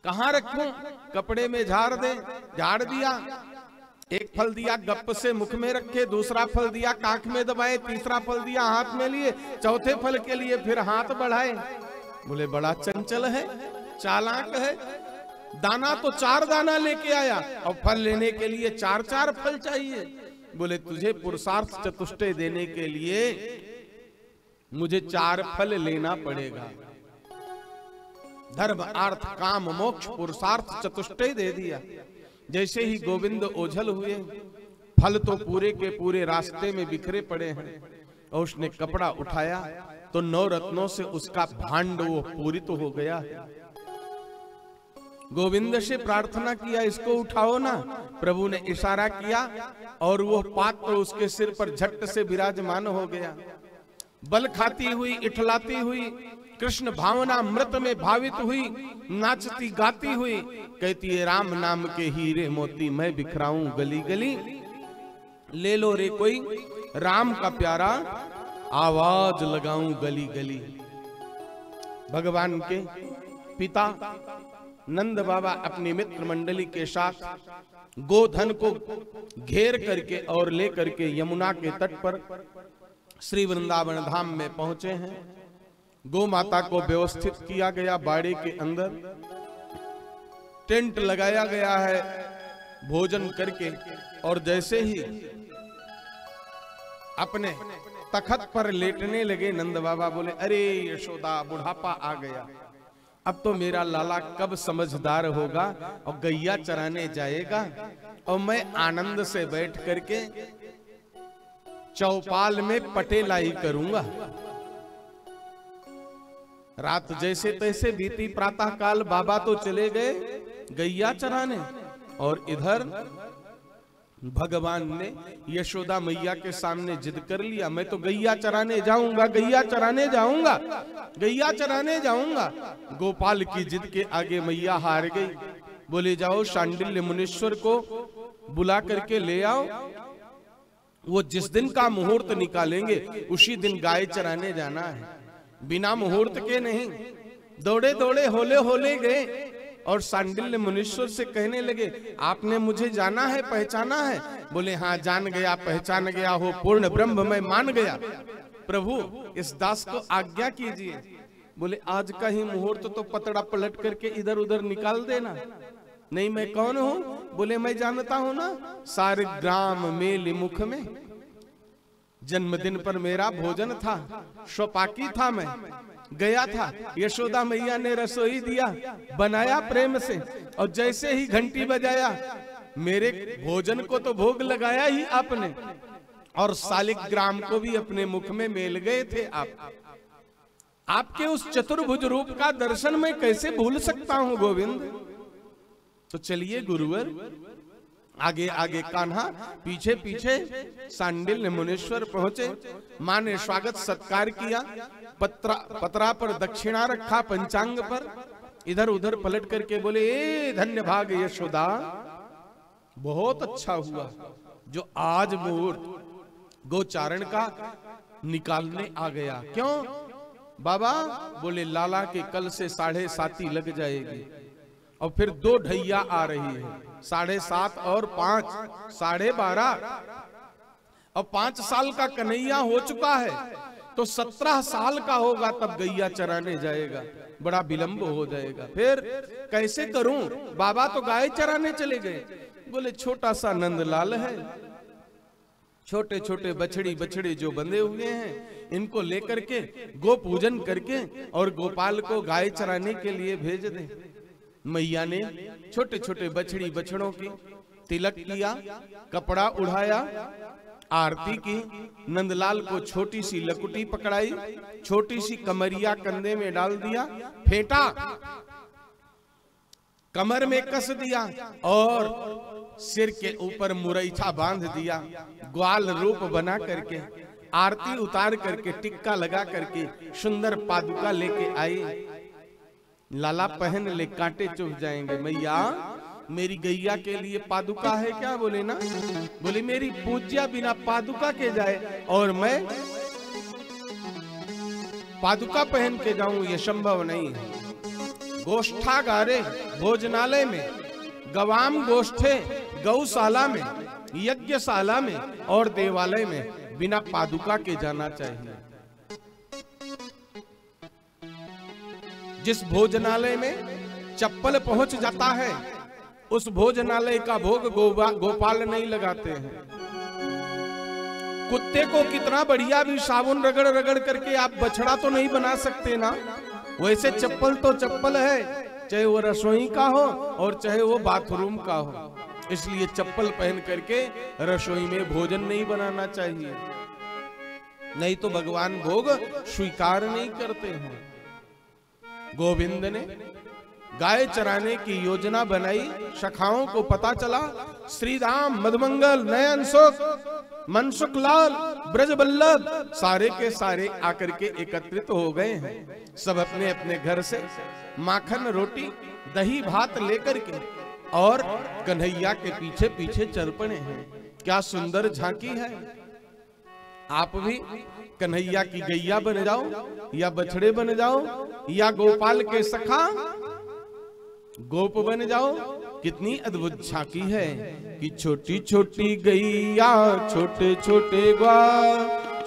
कहाँ रखूं? कपड़े में झाड़ दे, झाड़ दिया। एक फल दिया गप से मुख में रखे, दूसरा फल दिया काख में दबाए, तीसरा फल दिया हाथ में लिए, चौथे फल के लिए फिर हाथ बढ़ाए। बोले बड़ा चंचल है, चालाक है, दाना तो 4 दाना लेके आया और फल लेने के लिए 4-4 फल चाहिए। बोले तुझे पुरुषार्थ चतुष्टय देने के लिए मुझे 4 फल लेना पड़ेगा। धर्म अर्थ काम मोक्ष पुरुषार्थ चतुष्टय दे दिया। जैसे ही गोविंद ओझल हुए, फल तो पूरे के पूरे रास्ते में बिखरे पड़े हैं, और उसने कपड़ा उठाया तो 9 रत्नों से उसका भांड वो पूरित हो गया है। गोविंद से प्रार्थना किया, इसको उठाओ ना। प्रभु ने इशारा किया और वो पात्र उसके सिर पर झट से विराजमान हो गया। बल खाती हुई, इठलाती हुई, कृष्ण भावना मृत में भावित हुई, नाचती गाती हुई कहती है, राम नाम के हीरे मोती मैं बिखराऊं गली गली, ले लो रे कोई राम का प्यारा आवाज लगाऊं गली गली। भगवान के पिता नंद बाबा अपनी मित्र मंडली के साथ गोधन को घेर करके और लेकर के यमुना के तट पर श्री वृंदावन धाम में पहुंचे हैं। गौ माता को व्यवस्थित किया गया, बाड़े के अंदर टेंट लगाया गया है भोजन करके, और जैसे ही अपने तखत पर लेटने लगे नंद बाबा बोले, अरे यशोदा बुढ़ापा आ गया, अब तो मेरा लाला कब समझदार होगा और गैया चराने जाएगा, और मैं आनंद से बैठ करके चौपाल में पटेलाई करूंगा। रात जैसे तैसे बीती, प्रातः काल बाबा तो चले गए गैया चराने, और इधर भगवान ने यशोदा मैया के सामने जिद कर लिया, मैं तो गैया चराने जाऊंगा, गैया चराने जाऊंगा, गैया चराने जाऊंगा। गोपाल की जिद के आगे मैया हार गई। बोले जाओ शांडिल्य मुनीश्वर को बुला करके ले आओ, वो जिस दिन का मुहूर्त निकालेंगे उसी दिन गाय चराने जाना है, बिना मुहूर्त के नहीं। दौड़े दौड़े होले होले गए और शांडिल्य मुनीश्वर से कहने लगे, आपने मुझे जाना है, पहचाना है? बोले हाँ जान गया, पहचान गया हो, पूर्ण ब्रह्म मैं मान गया। प्रभु इस दास को आज्ञा कीजिए। बोले आज का ही मुहूर्त तो पतड़ा पलट करके इधर उधर निकाल देना। नहीं मैं कौन हूँ? बोले मैं जानता हूँ ना, सारे ग्राम मेले मुख में जन्मदिन पर मेरा भोजन था, शौपाकी था, मैं गया था, यशोदा मैया ने रसोई दिया, बनाया प्रेम से, और जैसे ही घंटी बजाया मेरे भोजन को तो भोग लगाया ही आपने, और सालिग्राम को भी अपने मुख में मेल गए थे आप। आपके उस चतुर्भुज रूप का दर्शन मैं कैसे भूल सकता हूं गोविंद। तो चलिए गुरुवर, आगे आगे कान्हा, पीछे पीछे शांडिल्य मुनीश्वर पहुंचे। मां ने स्वागत सत्कार किया, पतरा पर दक्षिणा रखा, पंचांग पर इधर उधर पलट करके बोले, ए धन्य भाग यशोदा, बहुत अच्छा हुआ जो आज मुहूर्त गोचारण का निकालने आ गया। क्यों बाबा? बोले लाला के कल से 7:30 लग जाएगी, और फिर 2 ढैया आ रही है, 7:30 और 5, 12:30। अब 5 साल का कन्हैया हो चुका है, तो 17 साल का होगा तब गैया चराने जाएगा, बड़ा विलंब हो जाएगा। फिर कैसे करूं? बाबा तो गाय चराने चले गए। बोले छोटा सा नंदलाल है, छोटे छोटे बछड़े जो बंधे हुए हैं, इनको लेकर के गो पूजन करके और गोपाल को गाय चराने के लिए भेज दे। मैया ने छोटे छोटे बछड़ों की तिलक किया, कपड़ा उड़ाया, आरती की, नंदलाल को छोटी सी लकुटी पकड़ाई, छोटी सी कमरिया कंधे में डाल दिया, फेंटा, कमर में कस दिया और सिर के ऊपर मुरैठा बांध दिया, ग्वाल रूप बना करके आरती उतार करके टिक्का लगा करके सुंदर पादुका लेके आई। लाला पहन ले, कांटे चुभ जाएंगे। मैया मेरी गैया के लिए पादुका है क्या? बोले ना। बोले मेरी पूज्या बिना पादुका के जाए और मैं पादुका पहन के जाऊं, ये संभव नहीं है। गोष्ठागारे भोजनालय में, गवाम गोष्ठे गौशाला में, यज्ञशाला में और देवालय में बिना पादुका के जाना चाहिए। जिस भोजनालय में चप्पल पहुंच जाता है उस भोजनालय का भोग गोपाल नहीं लगाते हैं। कुत्ते को कितना बढ़िया भी साबुन रगड़ रगड़ करके आप बछड़ा तो नहीं बना सकते ना, वैसे चप्पल तो चप्पल है, चाहे वो रसोई का हो और चाहे वो बाथरूम का हो। इसलिए चप्पल पहन करके रसोई में भोजन नहीं बनाना चाहिए, नहीं तो भगवान भोग स्वीकार नहीं करते हैं। गोविंद ने गाय चराने की योजना बनाई, सखाओं को पता चला, श्री राम मधुमंगल नयन सुख मनसुख लाल ब्रजबल्लभ सारे के सारे आकर के एकत्रित हो गए हैं। सब अपने अपने घर से माखन रोटी दही भात लेकर के और कन्हैया के पीछे पीछे चल पड़े हैं। क्या सुंदर झांकी है। आप भी कन्हैया की गैया बन जाओ या बछड़े बन जाओ या गोपाल के सखा गोप बन जाओ। कितनी अद्भुत झांकी है कि छोटी छोटी गैया छोटे छोटे ग्वाल,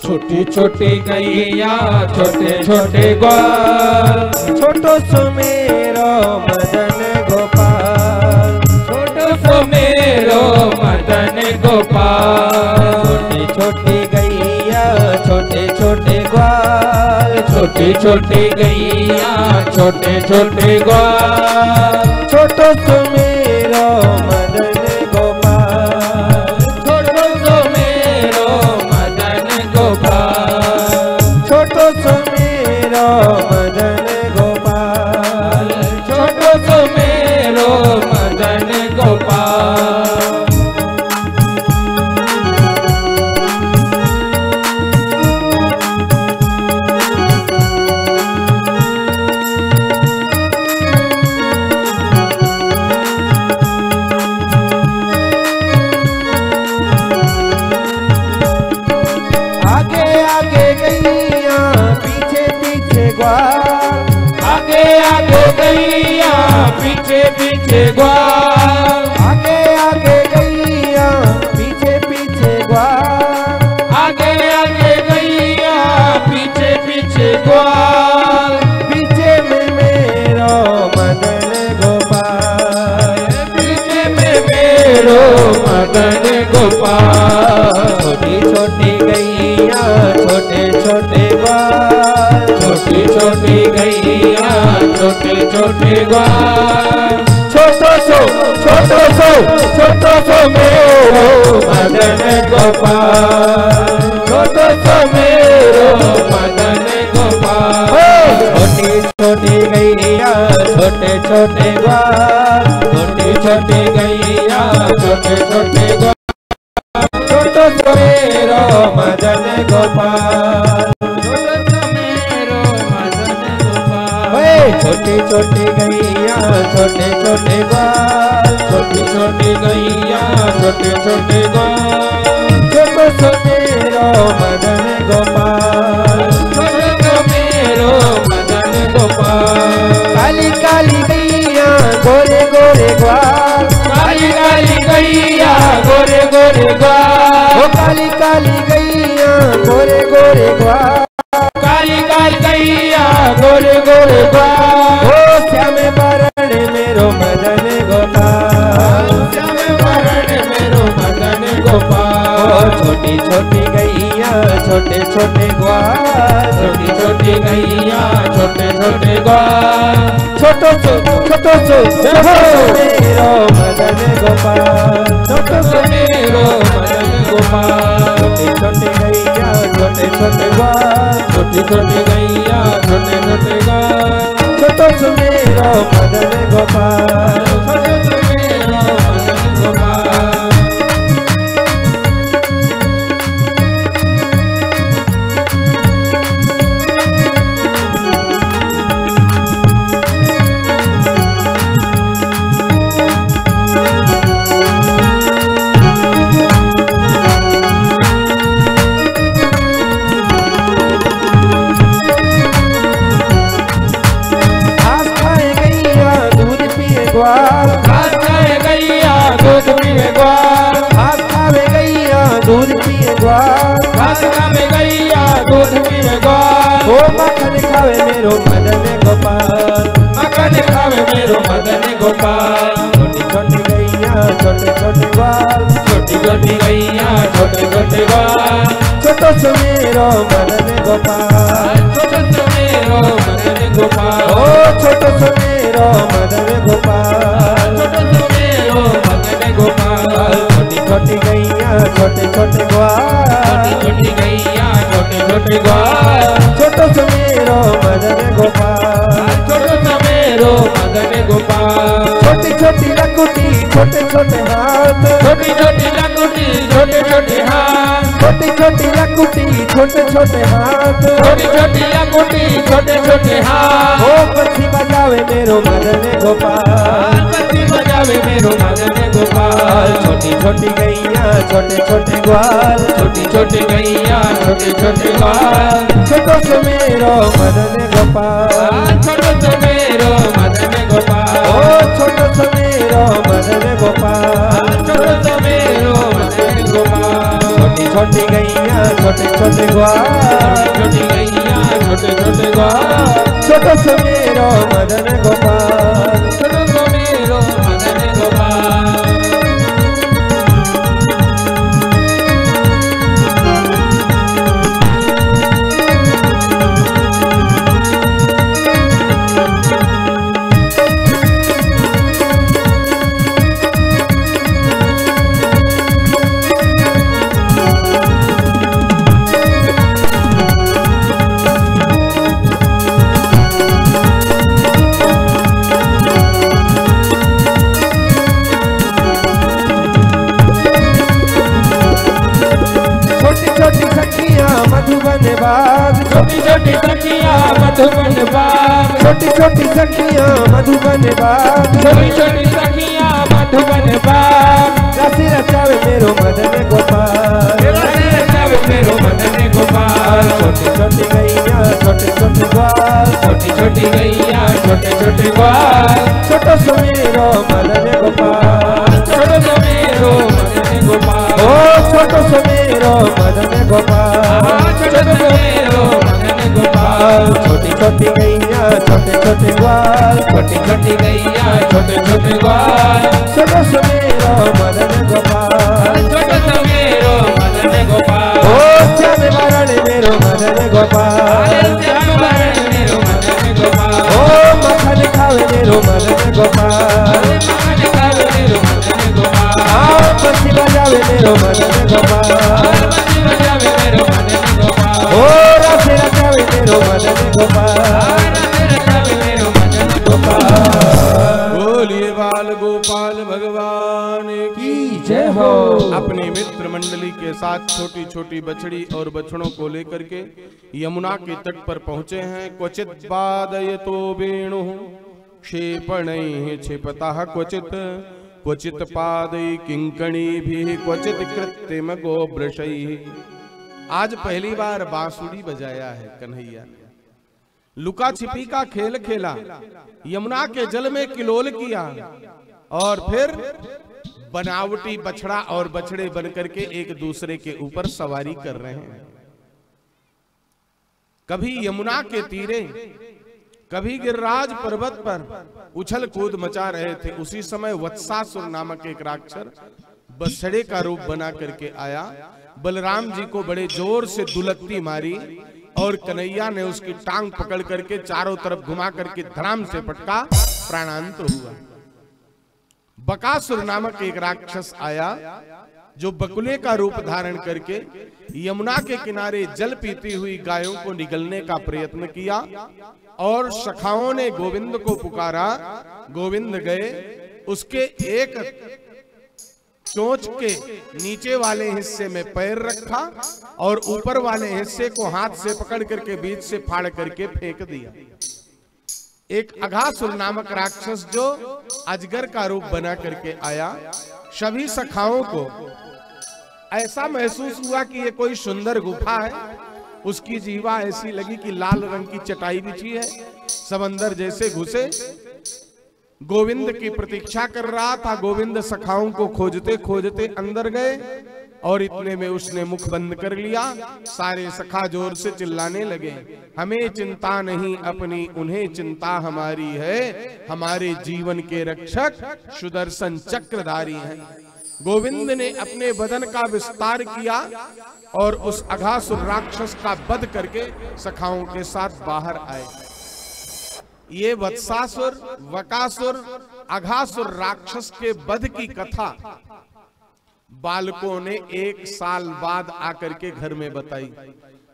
छोटी छोटी गैया छोटे छोटे ग्वाल, छोटो सो मेरो मदन गोपाल, छोटो सो मेरो मदन गोपाल। छोटी छोटी गैया छोटे छोटे ग्वाल, छोटी छोटी गैया छोटे छोटे ग्वाल, छोटो सो मेरो मदन गोपाल, छोटो सो मेरो मदन गोपाल, छोटो सो मेरो मदन गोपाल, छोटो सो मेरो मदन गोपाल। ग्वाल, आगे आगे गैया पीछे पीछे ग्वाल, आगे आगे गैया पीछे पीछे ग्वाल, आगे आगे गैया पीछे पीछे ग्वाल, पीछे में मेरो मदन गोपाल, पीछे में मेरो मदन गोपाल। छोटी छोटी गैया छोटे छोटे ग्वाल, छोटी छोटी गैया छोटे छोटे ग्वाल, छोटो सो मेरो मदन गोपाल, छोटो सो मेरो मदन गोपाल। छोटी छोटी गैया छोटे छोटे ग्वाल, छोटी छोटी गैया छोटे छोटे ग्वाल, छोटो सो मेरो मदन गोपाल, छोटो सो मेरो मदन गोपाल। छोटी छोटी गैया छोटे छोटे ग्वाल, छोटी छोटी गैया छोटे छोटे ग्वाल, छोटो सो मेरो मदन गोपाल, छोटो सो मेरो मदन गोपाल। काली काली गैया गोरे गोरे ग्वाल, काली काली गैया गोरे गोरे ग्वाल, ओ काली काली गैया गोरे गोरे ग्वाल, काली काली गैया गोरे गोरे ग्वाल, ओ श्याम बरण मेरो मदन गोपाल, श्याम बरण मेरो मदन गोपाल। छोटी छोटी गैया छोटे छोटे ग्वाल, छोटी छोटी गैया छोटे छोटे ग्वाल, छोटो सो मेरो मदन गोपाल, छोटो सो मेरो मदन गोपाल। छोटी छोटी गैया छोटे छोटे ग्वाल, छोटी छोटी गैया छोटे छोटे ग्वाल, छोटो सो मेरो मदन गोपाल, छोटो सो मेरो मदन गोपाल। घास खाए गैया दूध पिए ग्वाल, घास खावे गैया दूध पिए ग्वाल, घास खावे गैया दूध पिए ग्वाल। ओ मक्खन खावे मेरो मदन गोपाल, मक्खन खावे मेरो मदन गोपाल। छोटी छोटी गैया छोटे छोटे ग्वाल, छोटी छोटी गैया छोटे छोटे ग्वाल, छोटो सो मेरो मदन गोपाल, छोटो सो मेरो मदन गोपाल। ओ छोटो सो मेरो मदन गोपाल, छोटो सो मेरो मदन गोपाल। छोटी छोटी गैया छोटे छोटे ग्वाल, छोटी छोटी गैया छोटे छोटे ग्वाल, छोटो सो मेरो मदन गोपाल, छोटो सो मेरो मदन गोपाल। छोटी छोटी लकुटी छोटे छोटे हाथ, छोटी छोटी लकुटी छोटे छोटे हाथ, छोटी छोटी लकुटी छोटे छोटे हाथ, छोटी छोटी लकुटी छोटे छोटे हाथ। ओ पक्षी बजावे मेरो मदन गोपाल, पक्षी बजावे मेरो मदन गोपाल। छोटी छोटी गैया छोटे छोटे ग्वाल, छोटी छोटी गैया छोटे छोटे ग्वाल, छोटो सो मेरो मदन गोपाल, छोटो सो मेरो मदन गोपाल। ओ छोटो सो मेरो मदन गोपाल, छोटो सो मेरो मदन गोपाल। छोटी छोटी गैया छोटे छोटे ग्वाल, छोटी गैया छोटे छोटे ग्वाल, छोटो सो मेरो मदन गोपाल, छोटो सो मेरो मदन गोपाल। मधुबन बाग, छोटी छोटी सखियां मधुबन बाग, छोटी छोटी सखियां मधुबन बाग, छोटी छोटी सखियां मधुबन बाग। रस रचावे मेरो मदन गोपाल, रस रचावे मेरो मदन गोपाल। ग्वाल, छोटी छोटी गैया छोटे छोटे ग्वाल, छोटी छोटी गैया छोटे छोटे ग्वाल, छोटो सुमेरो मदन गोपाल, छोटो सुमेरो मदन गोपाल, ओ छोटो सुमेरो मदन गोपाल, छोटो सुमेरो मदन गोपाल, छोटी छोटी गैया छोटे छोटे ग्वाल, छोटी छोटी गैया छोटे छोटे ग्वाल, छोटो सुमेरो मदन गोपाल, छोटो सुमेरो मदन गोपाल, ओ श्याम वरण मेरो मदन गोपाल, श्याम वरण मेरो मदन गोपाल, ओ मखन खावे मेरो मदन गोपाल, मखन खावे मेरो मदन गोपाल, आ बंसी बजावे मेरो मदन गोपाल, बंसी बजावे मेरो मदन गोपाल, ओ रस रचावे मेरो मदन गोपाल, रस रचावे मेरो मदन गोपाल। बोलिए बाल गोपाल भगवान की जय हो। अपनी मित्र मंडली के साथ छोटी छोटी बछड़ी और बछड़ों को लेकर के यमुना के तट पर पहुंचे हैं। क्वचित वादयतो वेणु क्षेपणैः क्षिपतः क्वचित, क्वचित पादै किंकणीभिः, क्वचित कृत्रिम गोवृषैः। आज पहली बार बांसुरी बजाया है कन्हैया ने। लुका छिपी का खेल खेला, यमुना के जल में किलोल किया और फिर बनावटी बछड़ा और बछड़े बनकर के एक दूसरे के ऊपर सवारी कर रहे हैं। कभी यमुना के तीरे, कभी गिरिराज पर्वत पर उछल कूद मचा रहे थे। उसी समय वत्सासुर नामक एक राक्षस बछड़े का रूप बना करके आया, बलराम जी को बड़े जोर से दुलत्ती मारी और कन्हैया ने उसकी टांग पकड़ करके चारों तरफ घुमा करके धड़ाम से पटका, प्राणांत हुआ। बकासुर नामक एक राक्षस आया जो बकुले का रूप धारण करके यमुना के किनारे जल पीती हुई गायों को निगलने का प्रयत्न किया और सखाओं ने गोविंद को पुकारा। गोविंद गए, उसके एक चोंच के नीचे वाले हिस्से में पैर रखा और ऊपर वाले हिस्से को हाथ से पकड़ करके बीच से फाड़ करके फेंक दिया। एक अघासुर नामक राक्षस जो अजगर का रूप बना करके आया, सभी सखाओं को ऐसा महसूस हुआ कि ये कोई सुंदर गुफा है। उसकी जीवा ऐसी लगी कि लाल रंग की चटाई बिछी है, सब अंदर जैसे घुसे। गोविंद की प्रतीक्षा कर रहा था। गोविंद सखाओं को खोजते खोजते अंदर गए और इतने में उसने मुख बंद कर लिया। सारे सखा जोर से चिल्लाने लगे, हमें चिंता नहीं अपनी, उन्हें चिंता हमारी है। हमारे जीवन के रक्षक सुदर्शन चक्रधारी हैं। गोविंद ने अपने बदन का विस्तार किया और उस अघासुर राक्षस का वध करके सखाओं के साथ बाहर आए। ये वत्सासुर, वकासुर, अघासुर राक्षस के वध की कथा बालकों ने 1 साल बाद आकर के घर में बताई।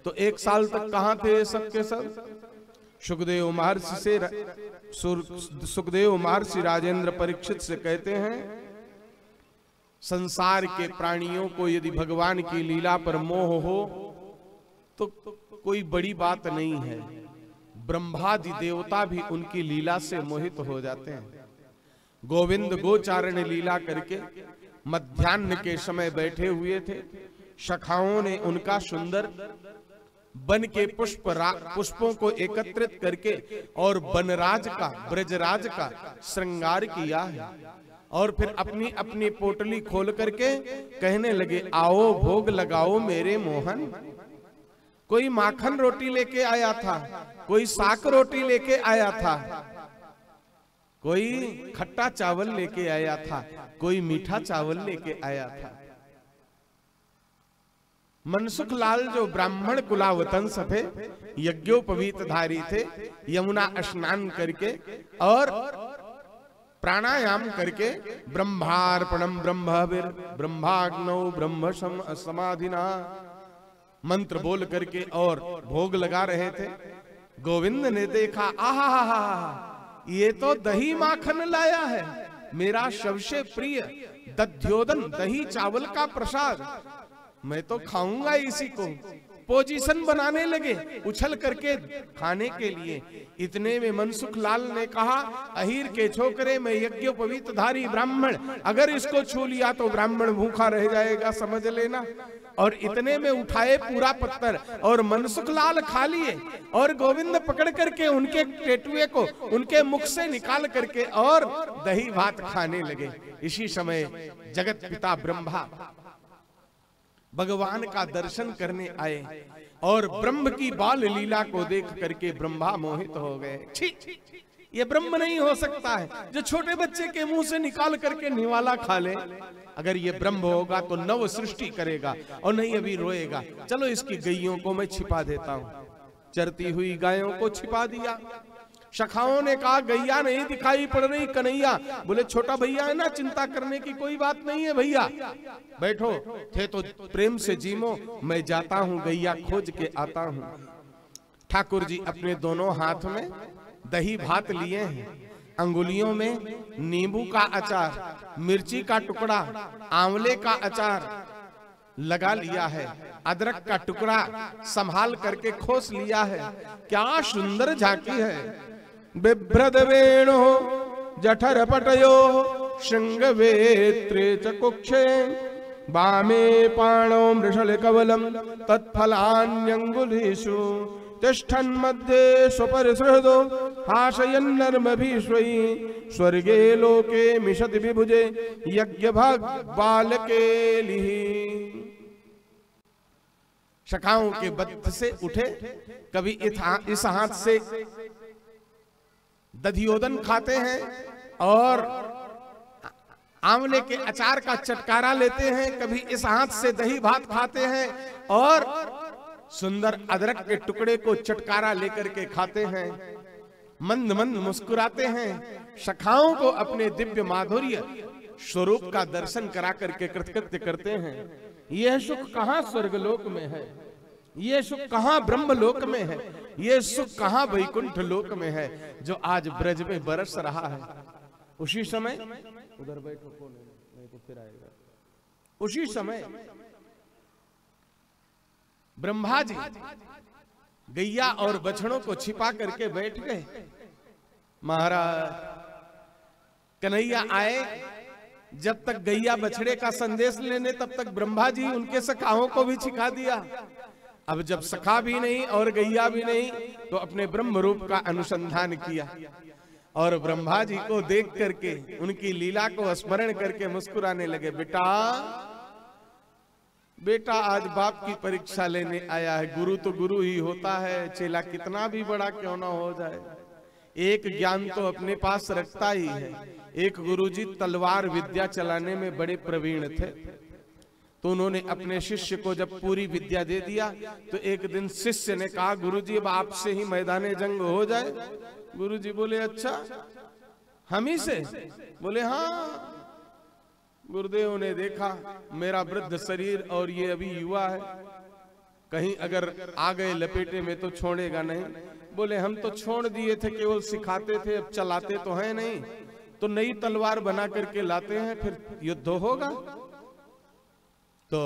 तो 1 साल तक कहां थे सब के सब? सुखदेव महर्षि राजेंद्र परीक्षित से कहते हैं, संसार के प्राणियों को यदि भगवान की लीला पर मोह हो तो कोई बड़ी बात नहीं है। ब्रह्मादि देवता भी उनकी लीला से मोहित हो जाते हैं। गोविंद गोचारण लीला करके मध्याह्न के समय बैठे हुए थे। सखाओं ने उनका सुंदर वन के पुष्पों को एकत्रित करके और वनराज का, ब्रजराज का श्रृंगार किया है और फिर अपनी अपनी पोटली खोल करके कहने लगे, आओ भोग लगाओ मेरे मोहन। कोई माखन रोटी लेके आया था, कोई साग रोटी लेके आया था, कोई खट्टा चावल लेके आया था, कोई मीठा चावल लेके आया था। मनसुख लाल जो ब्राह्मण कुलावतंस थे, यज्ञोपवीतधारी थे, यमुना स्नान करके और प्राणायाम करके ब्रह्मार्पणम ब्रह्मवीर ब्रह्माग्नौ ब्रह्म समाधिना मंत्र बोल करके और भोग लगा रहे थे। गोविंद ने देखा, आहा, ये तो दही माखन लाया है, मेरा सबसे प्रिय दध्योदन दही चावल का प्रसाद, मैं तो खाऊंगा इसी को। पोजीशन बनाने लगे उछल करके खाने के लिए। इतने में मनसुख लाल ने कहा, अहीर के छोकरे में यज्ञोपवीत धारी ब्राह्मण, अगर इसको छू लिया तो ब्राह्मण भूखा रह जाएगा, समझ लेना। और इतने में उठाए पूरा पत्थर और मनसुख लाल खा लिए और गोविंद पकड़ करके उनके टेटुए को उनके मुख से निकाल करके और दही भात खाने लगे। इसी समय जगत पिता ब्रह्मा भगवान का दर्शन करने आए और ब्रह्म की बाल लीला को देख करके ब्रह्मा मोहित हो गए। छी, ये ब्रह्म नहीं हो सकता है जो छोटे बच्चे के मुंह से निकाल करके निवाला खा ले। अगर ये ब्रह्म होगा तो नव सृष्टि करेगा और नहीं अभी रोएगा। चलो इसकी गैयों को मैं छिपा देता हूं। चरती हुई गायों को छिपा दिया। सखाओं ने कहा, गैया नहीं दिखाई पड़ रही कन्हैया। बोले छोटा भैया है ना, चिंता करने की कोई बात नहीं है भैया, बैठो। थे तो प्रेम से जीमो, मैं जाता हूं, गैया खोज के आता हूं। ठाकुर जी अपने दोनों हाथ में दही भात लिए हैं, अंगुलियों में नींबू का अचार, मिर्ची का टुकड़ा, आंवले का अचार लगा लिया है, अदरक का टुकड़ा संभाल करके खोस लिया है। क्या सुंदर झांकी है। बिभ्रद वेणु जठर पटयो श्रृंगवेत्रे च कुक्षे वामे पाणो मृषल कवलम तत्फलान्यंगुलीषु तिष्ठन् मध्ये स्वपरिसृहृदो हासयन्नर्मभिश्वै स्वर्गे लोके मिषति विभुजे यज्ञभाग बालकेलिः। सखाओं के बद्ध से उठे, कभी इस हाथ से दधियोदन खाते हैं और आंवले के अचार का चटकारा लेते हैं, कभी इस हाथ से दही भात खाते हैं और सुंदर अदरक के टुकड़े को चटकारा लेकर के खाते हैं। मंद मंद मुस्कुराते हैं। सखाओं को अपने दिव्य माधुर्य स्वरूप का दर्शन करा करके कृतकृत्य करते हैं। यह सुख कहाँ स्वर्गलोक में है, ये सुख कहाँ ब्रह्मलोक में है, ये सुख कहाँ वैकुंठ लोक में है जो आज ब्रज में बरस रहा है। उसी समय उधर बैठो, नहीं तो फिर आएगा। उसी समय ब्रह्मा जी गैया और बछड़ों को छिपा करके बैठ गए। महाराज कन्हैया आए, जब तक गैया बछड़े का संदेश लेने तब तक ब्रह्मा जी उनके सखाओं को भी छिपा दिया। अब जब सखा भी नहीं और गैया भी नहीं तो अपने ब्रह्म रूप का अनुसंधान किया और ब्रह्मा जी को देख करके उनकी लीला को स्मरण करके मुस्कुराने लगे। बेटा बेटा आज बाप की परीक्षा लेने आया है। गुरु तो गुरु ही होता है, चेला कितना भी बड़ा क्यों ना हो जाए, एक ज्ञान तो अपने पास रखता ही है। एक गुरुजी तलवार विद्या चलाने में बड़े प्रवीण थे, तो उन्होंने अपने शिष्य को जब पूरी विद्या दे दिया तो एक दिन शिष्य ने कहा, गुरुजी अब आपसे ही मैदाने जंग हो जाए। गुरुजी बोले अच्छा हम ही से? बोले हाँ। गुरुदेव ने देखा मेरा वृद्ध शरीर और ये अभी युवा है, कहीं अगर आ गए लपेटे में तो छोड़ेगा नहीं। बोले हम तो छोड़ दिए थे, केवल सिखाते थे, अब चलाते तो है नहीं, तो नई तलवार बना करके लाते हैं, फिर युद्ध होगा। तो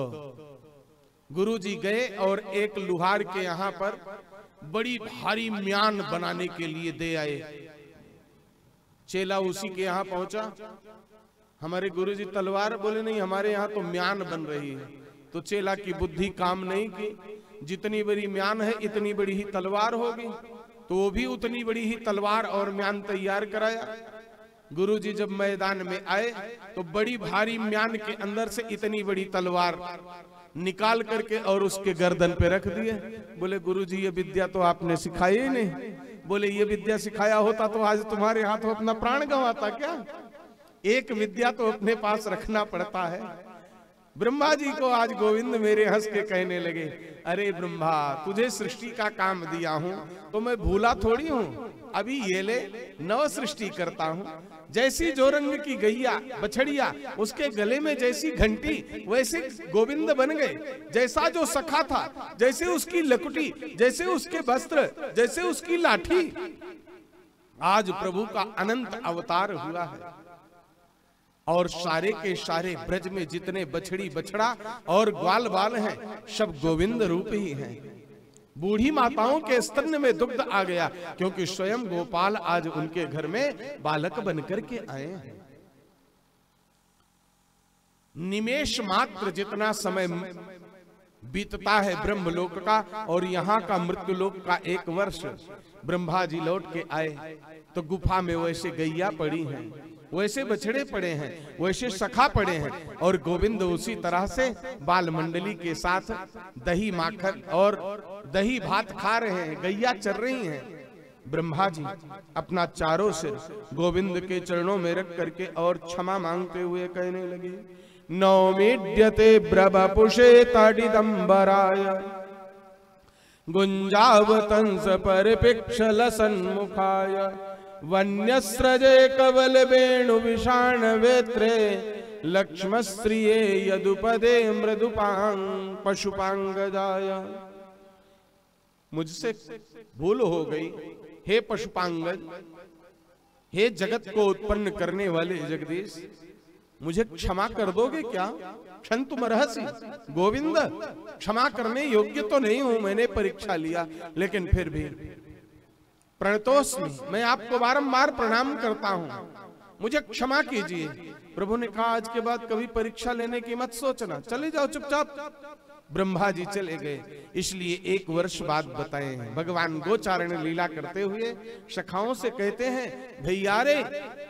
गुरुजी गए और एक लुहार के यहाँ पर बड़ी भारी म्यान बनाने के लिए दे आए। चेला उसी के यहाँ पहुंचा, हमारे गुरुजी तलवार? बोले नहीं, हमारे यहाँ तो म्यान बन रही है। तो चेला की बुद्धि काम नहीं की, जितनी बड़ी म्यान है इतनी बड़ी ही तलवार होगी, तो वो भी उतनी बड़ी ही तलवार और म्यान तैयार कराया। गुरुजी जब मैदान में आए तो बड़ी भारी म्यान के अंदर से इतनी बड़ी तलवार निकाल करके और उसके गर्दन पे रख दिए। बोले गुरुजी ये विद्या तो आपने सिखाई ही नहीं। बोले ये विद्या सिखाया होता तो आज तुम्हारे हाथों अपना प्राण गंवाता क्या? एक विद्या तो अपने पास रखना पड़ता है। ब्रह्मा जी को आज गोविंद मेरे हंस के कहने लगे, अरे ब्रह्मा तुझे सृष्टि का काम दिया हूं तो मैं भूला थोड़ी हूं, अभी ये ले नव सृष्टि करता हूं। जैसी जो रंग की गैया बछड़िया उसके गले में जैसी घंटी वैसे गोविंद बन गए। जैसा जो सखा था, जैसे उसकी लकुटी, जैसे उसके वस्त्र, जैसे उसकी लाठी, आज प्रभु का अनंत अवतार हुआ है। और सारे के सारे ब्रज में जितने बछड़ी बछड़ा और ग्वाल बाल हैं सब गोविंद रूप ही हैं। बूढ़ी माताओं के स्तन में दुग्ध आ गया, क्योंकि स्वयं गोपाल आज उनके घर में बालक बनकर के आए हैं। निमेष मात्र जितना समय बीतता है ब्रह्मलोक का और यहाँ का मृत्युलोक का 1 वर्ष, ब्रह्मा जी लौट के आए तो गुफा में वैसे गैया पड़ी हैं, वैसे बछड़े पड़े हैं, वैसे सखा पड़े हैं, और गोविंद उसी तरह से बाल मंडली के साथ दही माखन और दही भात खा रहे हैं, गैया चर रही हैं। ब्रह्मा जी अपना चारों सिर गोविंद के चरणों में रख करके और क्षमा मांगते हुए कहने लगे, नौमीड्यते ब्रवपुषे तडिदंबराय गुंजावतंस परिपिक्षल सन्मुखाय वन्यस्रजे कवल वेणु विषाण वेत्रे लक्ष्मश्रिये यदुपदे मृदुपांग पशुपांगजाय। मुझसे भूल हो गई हे पशुपांगज, हे जगत को उत्पन्न करने वाले जगदीश, मुझे क्षमा कर दोगे क्या? क्षंतुमर्हसि गोविंद, क्षमा करने योग्य तो नहीं हूं, मैंने परीक्षा लिया, लेकिन फिर भी प्रणतोस्मि, मैं आपको बारंबार प्रणाम करता हूं, मुझे क्षमा कीजिए। प्रभु ने कहा आज के बाद कभी परीक्षा लेने की मत सोचना, चले जाओ चुपचाप। ब्रह्मा जी चले गए। इसलिए 1 वर्ष बाद बताए हैं। भगवान गोचारण लीला करते हुए सखाओं से कहते हैं, भैया रे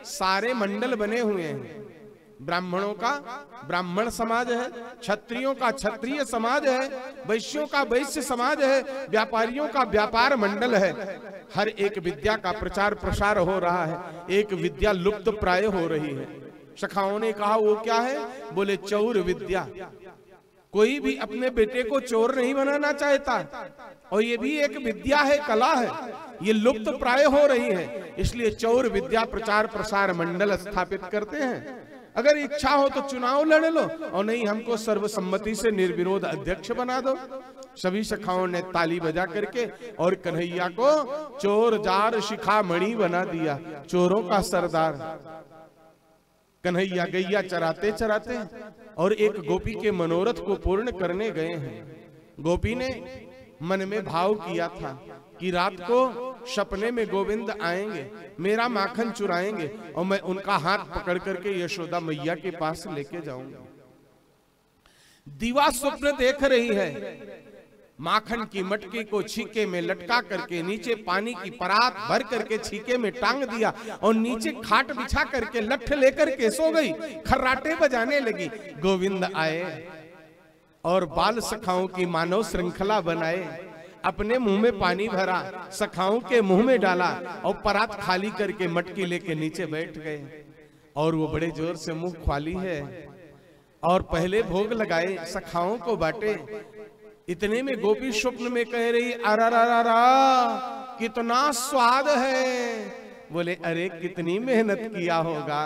सारे मंडल बने हुए हैं, ब्राह्मणों का ब्राह्मण समाज है, क्षत्रियों का क्षत्रिय समाज है, वैश्यों का वैश्य समाज है, व्यापारियों का व्यापार मंडल है। हर एक विद्या का प्रचार प्रसार हो रहा है, एक विद्या लुप्त प्राय हो रही है। सखाओं ने कहा वो क्या है? बोले चौर विद्या। कोई भी अपने बेटे को चोर नहीं बनाना चाहता, और ये भी एक विद्या है, कला है, ये लुप्त प्राय हो रही है। इसलिए चौर विद्या प्रचार प्रसार मंडल स्थापित करते हैं। अगर इच्छा हो तो चुनाव लड़ लो, और नहीं हमको सर्वसम्मति से निर्विरोध अध्यक्ष बना दो। सभी सखाओं ने ताली बजा करके और कन्हैया को चोर जार शिखामणि बना दिया, चोरों का सरदार। कन्हैया गैया चराते चराते और एक गोपी के मनोरथ को पूर्ण करने गए हैं। गोपी ने मन में भाव किया था कि रात को सपने में गोविंद आएंगे, मेरा माखन चुराएंगे, और मैं उनका हाथ पकड़ करके यशोदा मैया के पास लेके जाऊंगा। दीवा स्वप्न देख रही है, माखन की मटकी को छीके में लटका करके नीचे पानी की परात भर करके छीके में टांग दिया और नीचे खाट बिछा करके लठ लेकर के सो गई। खर्राटे बजाने लगी। गोविंद आए और बाल सखाओं की मानव श्रृंखला बनाए, अपने मुंह में पानी भरा, सखाओं के मुंह में डाला और परात खाली करके मटकी लेके नीचे बैठ गए। और वो बड़े जोर से मुंह खाली है और पहले भोग लगाए, सखाओं को बांटे। इतने में गोपी स्वप्न में कह रही, अरारारा कितना स्वाद है। बोले अरे कितनी मेहनत किया होगा,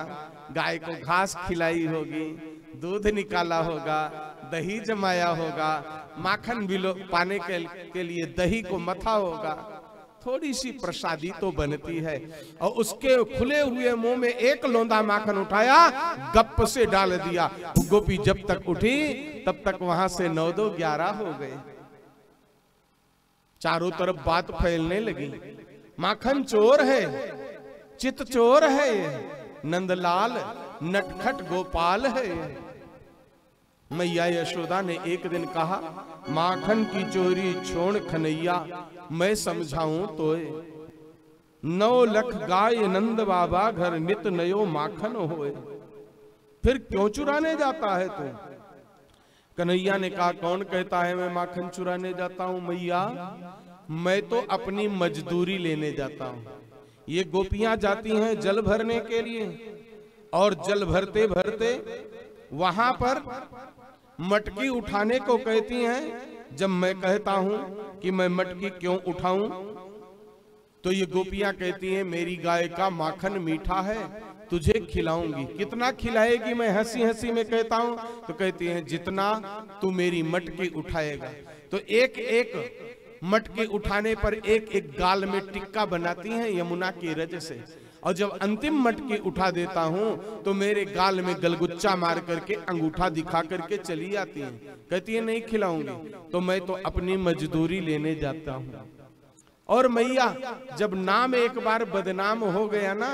गाय को घास खिलाई होगी, दूध निकाला होगा, दही जमाया होगा, माखन पाने के लिए दही को मथा होगा, थोड़ी सी प्रसादी तो बनती है। और उसके खुले हुए मुंह में एक लोंदा माखन उठाया, गप से डाल दिया। गोपी जब तक उठी तब तक वहां से 9 2 11 हो गए। चारों तरफ बात फैलने लगी, माखन चोर है, चित चोर है, नंदलाल नटखट गोपाल है। मैया यशोदा ने एक दिन कहा, माखन की चोरी छोड़ खनैया, मैं समझाऊं तोए। 9 लाख गाय नंद बाबा घर, नित नयो माखन होए। फिर क्यों चुराने जाता है तू? कन्हैया ने कहा, कौन कहता है मैं माखन चुराने जाता हूं मैया, मैं तो अपनी मजदूरी लेने जाता हूं। ये गोपियां जाती हैं जल भरने के लिए, और जल भरते भरते वहां पर मटकी उठाने को कहती हैं। जब मैं कहता हूं कि मैं मटकी क्यों उठाऊं, तो ये गोपियां कहती हैं मेरी गाय का माखन मीठा है, तुझे खिलाऊंगी। कितना खिलाएगी? मैं हंसी हंसी में कहता हूं तो कहती हैं जितना तू मेरी मटकी उठाएगा। तो एक एक मटकी उठाने पर एक एक गाल में टिक्का बनाती हैं यमुना की रज से, और जब अंतिम मटकी उठा देता हूं तो मेरे गाल में गलगुच्चा मार करके अंगूठा दिखा करके चली आती है, कहती है नहीं खिलाऊंगी। तो मैं तो अपनी मजदूरी लेने जाता हूं। और मैया जब नाम एक बार बदनाम हो गया ना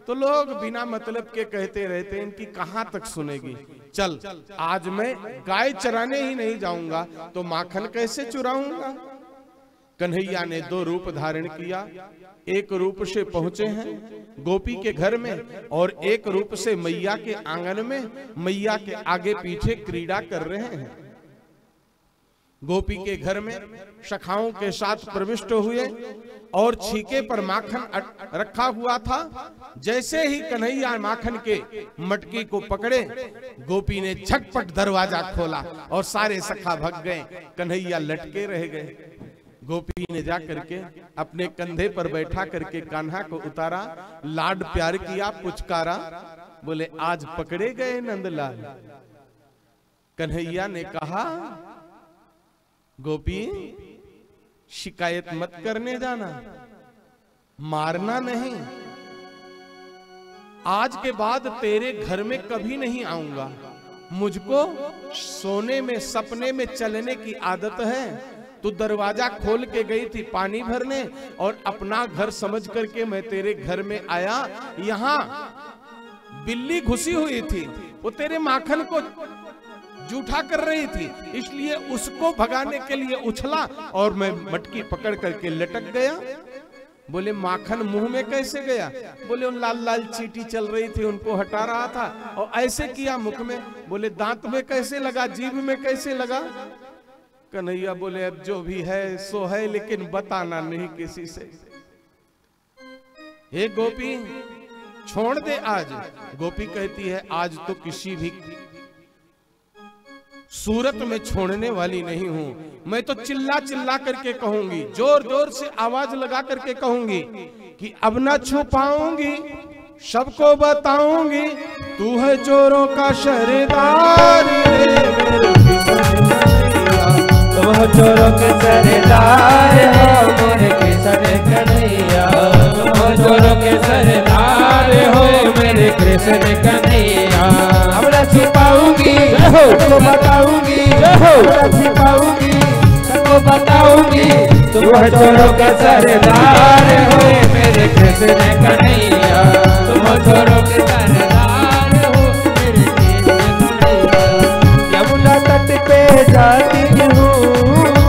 तो लोग बिना मतलब के कहते रहते हैं, इनकी कहां तक सुनेगी। चल आज मैं गाय चराने ही नहीं जाऊंगा तो माखन कैसे चुराऊंगा। कन्हैया ने 2 रूप धारण किया। एक रूप से पहुंचे हैं गोपी के घर में और एक रूप से मैया के आंगन में मैया के आगे पीछे क्रीड़ा कर रहे हैं। गोपी के घर में सखाओं के साथ प्रविष्ट हुए और छीके पर माखन रखा हुआ था। जैसे ही कन्हैया माखन के मटकी को पकड़े, गोपी ने झटपट दरवाजा खोला और सारे सखा भाग गए, कन्हैया लटके रह गए। गोपी ने जा करके अपने कंधे पर बैठा करके कान्हा को उतारा, लाड प्यार किया, पुचकारा, बोले आज पकड़े गए नंदलाल। कन्हैया ने कहा गोपी शिकायत मत करने जाना, मारना नहीं, आज के बाद तेरे घर में कभी नहीं आऊंगा। मुझको सोने में सपने में चलने की आदत है। तू दरवाजा खोल के गई थी पानी भरने और अपना घर समझ करके मैं तेरे घर में आया। यहाँ बिल्ली घुसी हुई थी, वो तेरे माखन को जूठा कर रही थी, इसलिए उसको भगाने के लिए उछला और मैं मटकी पकड़ करके लटक गया। बोले माखन मुंह में कैसे गया? बोले उन लाल लाल चींटी चल रही थी उनको हटा रहा था और ऐसे किया मुख में। बोले दांत में कैसे लगा, जीभ में कैसे लगा? कन्हैया बोले अब जो भी है सो है, लेकिन बताना नहीं किसी से। हे गोपी छोड़ दे आज। गोपी कहती है आज तो किसी भी सूरत में छोड़ने वाली नहीं हूं। मैं तो चिल्ला चिल्ला करके कहूंगी, जोर जोर से आवाज लगा करके कहूंगी कि अब ना छुपाऊंगी, सबको बताऊंगी, तू है चोरों का शहरेदार। तुम हो चोरों के सरदार हो मोरे कृष्ण कन्हैया। तुम हो चोरों के सरदार हो मेरे कृष्ण कन्हैया। अब न छिपाऊंगी, सबको बताऊंगी, छिपाऊंगी, सबको बताऊंगी, तुम हो चोरों के सरदार हो मेरे कृष्ण कन्हैया। तुम हो चोरों के सरदार हो मेरे कृष्ण कन्हैया। यमुना तट पे जाती हूँ,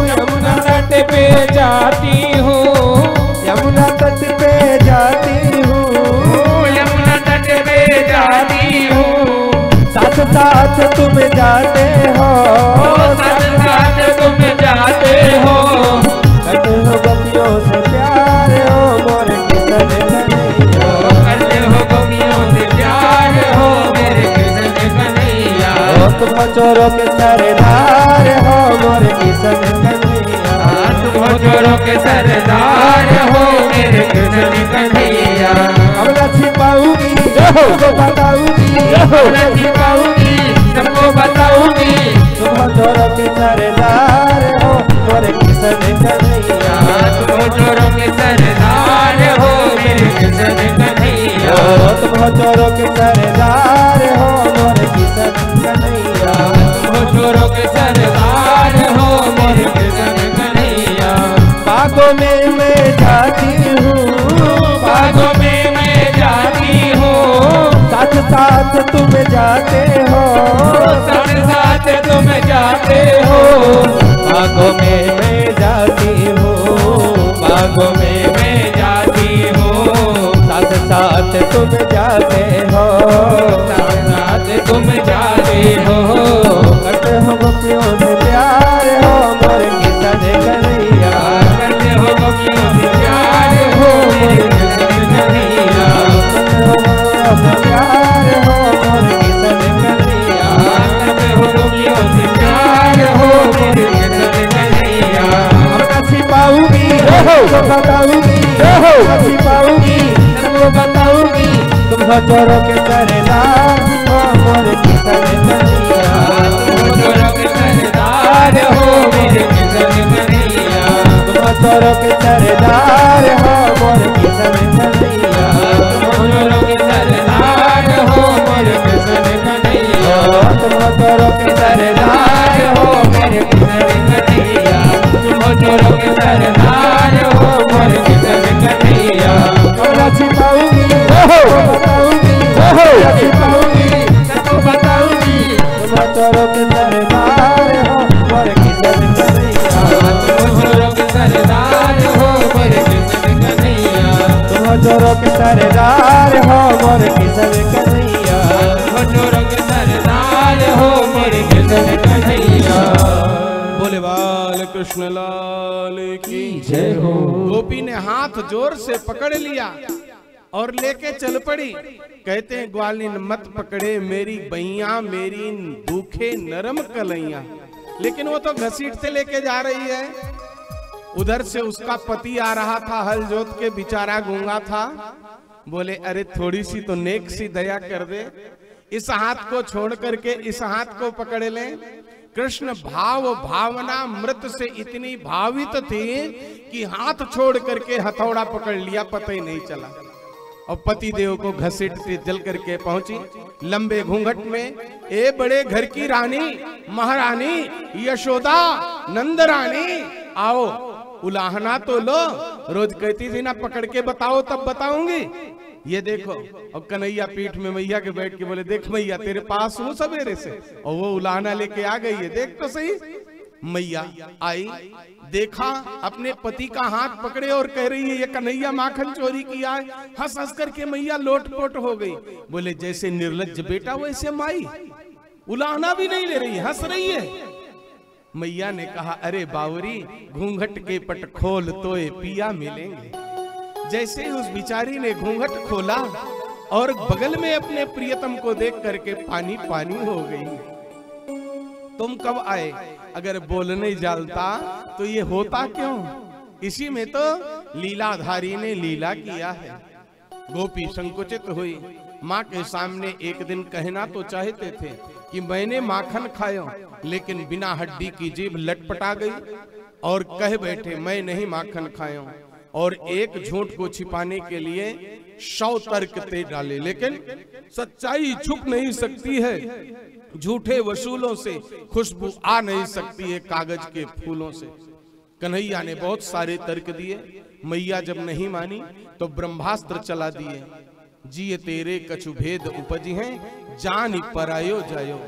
यमुना तट पे जाती हूँ, यमुना तट पे जाती हूँ, यमुना तट पे जाती हूँ। साथ साथ तुम जाते हो, साथ साथ तुम जाते हो, करते हो गोपियों से प्यार हो मोरे कृष्ण कन्हैया। करते हो गोपियों से प्यार हो मेरे कृष्ण कन्हैया। तुम चोरों के सरदार हो मोरे कृष्ण कन्हैया। तुम चोरों के सरदार हो मेरे कृष्ण कन्हैया। अब न छिपाऊंगी, सबको बताऊंगी, न छिपाऊंगी, सबको बताऊंगी, तुम चोरों के सरदार हो मोरे कृष्ण कन्हैया। तुम चोरों के सरदार हो मेरे कृष्ण कन्हैया। तुम चोरों के सरदार हो मोरे कृष्ण कन्हैया। तुम चोरों के सरदार हो मोरे कृष्ण कन्हैया। बागों में मैं जाती हूँ, बागों में मैं जाती हूँ, साथ साथ तुम जाते हो, साथ साथ तुम जाते हो। बागों में मैं जाती हूँ, बागों में मैं जाती हूँ, साथ साथ तुम जाते हो, साथ साथ तुम जाते हो। करते हो गोपियों से प्यार हो मोरे कृष्ण कन्हैया। करते हो गोपियों से प्यार हो मेरे कृष्ण कन्हैया। प्यार हो मोरे कृष्ण कन्हैया। करते हो गोपियों से प्यार हो मेरे कृष्ण कन्हैया। अब न छिपाऊंगी, सबको बताऊंगी, न छिपाऊंगी, सबको बताऊंगी, तुम हो चोरों के सरदार हो मोरे कृष्ण कन्हैया। तुम हो चोरों के सरदार हो मेरे कृष्ण कन्हैया। तुम हो चोरों के सरदार हो मोरे कृष्ण कन्हैया। जोरों के सरदार हो मेरे कृष्ण कन्हैया, तुम जोरों के सरदार हो मेरे कृष्ण कन्हैया, तुम जोरों के सरदार हो मेरे कृष्ण कन्हैया। रची पाऊंगी बताऊंगी, रची पाऊंगी तो बताऊंगी, तुम जोरों के सरदार हो मेरे कृष्ण कन्हैया, तुम जोरों के सरदार हो मेरे कृष्ण कन्हैया, तुम जोरों के सरदार हो मोरे कृष्ण कन्हैया, तुम जोरों के सरदार हो मोरे कृष्ण कन्हैया। बोले बाल कृष्ण लाल की जय हो। गोपी ने हाथ जोर से पकड़ लिया और लेके चल पड़ी। कहते हैं ग्वालिन मत पकड़े मेरी बैया मेरी दुखे नरम कलैया, लेकिन वो तो घसीटते लेके जा रही है। उधर से उसका पति आ रहा था हल जोत के, बेचारा गूंगा था। बोले अरे थोड़ी सी तो नेक सी दया कर दे, इस हाथ को छोड़ करके इस हाथ को पकड़ ले। कृष्ण भाव भावना मृत से इतनी भावित थे कि हाथ छोड़ करके हथौड़ा पकड़ लिया, पता ही नहीं चला। और पति देव को घसीटते जल करके पहुंची लंबे घूंघट में। ए बड़े घर की रानी महारानी यशोदा नंद रानी आओ उलाहना तो लो, रोज कहती थी ना पकड़ के बताओ तब बताऊंगी। ये देखो, और कन्हैया पीठ में मैया के बैठ के बोले देख मैया तेरे पास हूं सवेरे से, और वो उलाहना लेके आ गई है, देख तो सही। मैया आई, देखा अपने पति का हाथ पकड़े और कह रही है ये कन्हैया माखन चोरी किया है। हंस हंस करके मैया लोटपोट हो गई। बोले जैसे निर्लज्ज बेटा वैसे माई, उलाहना भी नहीं ले रही, हंस रही है। मैया ने कहा अरे बावरी घूंघट के पट खोल तोए पिया मिलेंगे। जैसे ही उस बिचारी ने घूंघट खोला और बगल में अपने प्रियतम को देख करके पानी पानी हो गई। तुम कब आए? अगर बोलने जालता तो ये होता क्यों? इसी में तो लीलाधारी ने लीला किया है। गोपी संकुचित हुई। माँ के सामने एक दिन कहना तो चाहते थे कि मैंने माखन खाया, लेकिन बिना हड्डी की जीभ लटपटा गई और कह बैठे मैं नहीं माखन खाया। और एक झूठ को छिपाने के लिए 100 तर्क ते डाले, लेकिन सच्चाई छुप नहीं सकती है। झूठे वसूलों से खुशबू आ नहीं सकती है कागज के फूलों से। कन्हैया ने बहुत सारे तर्क दिए, मैया जब नहीं मानी तो ब्रह्मास्त्र चला दिए। जिये तेरे कछु भेद उपजी हैं, जान परायो जायो।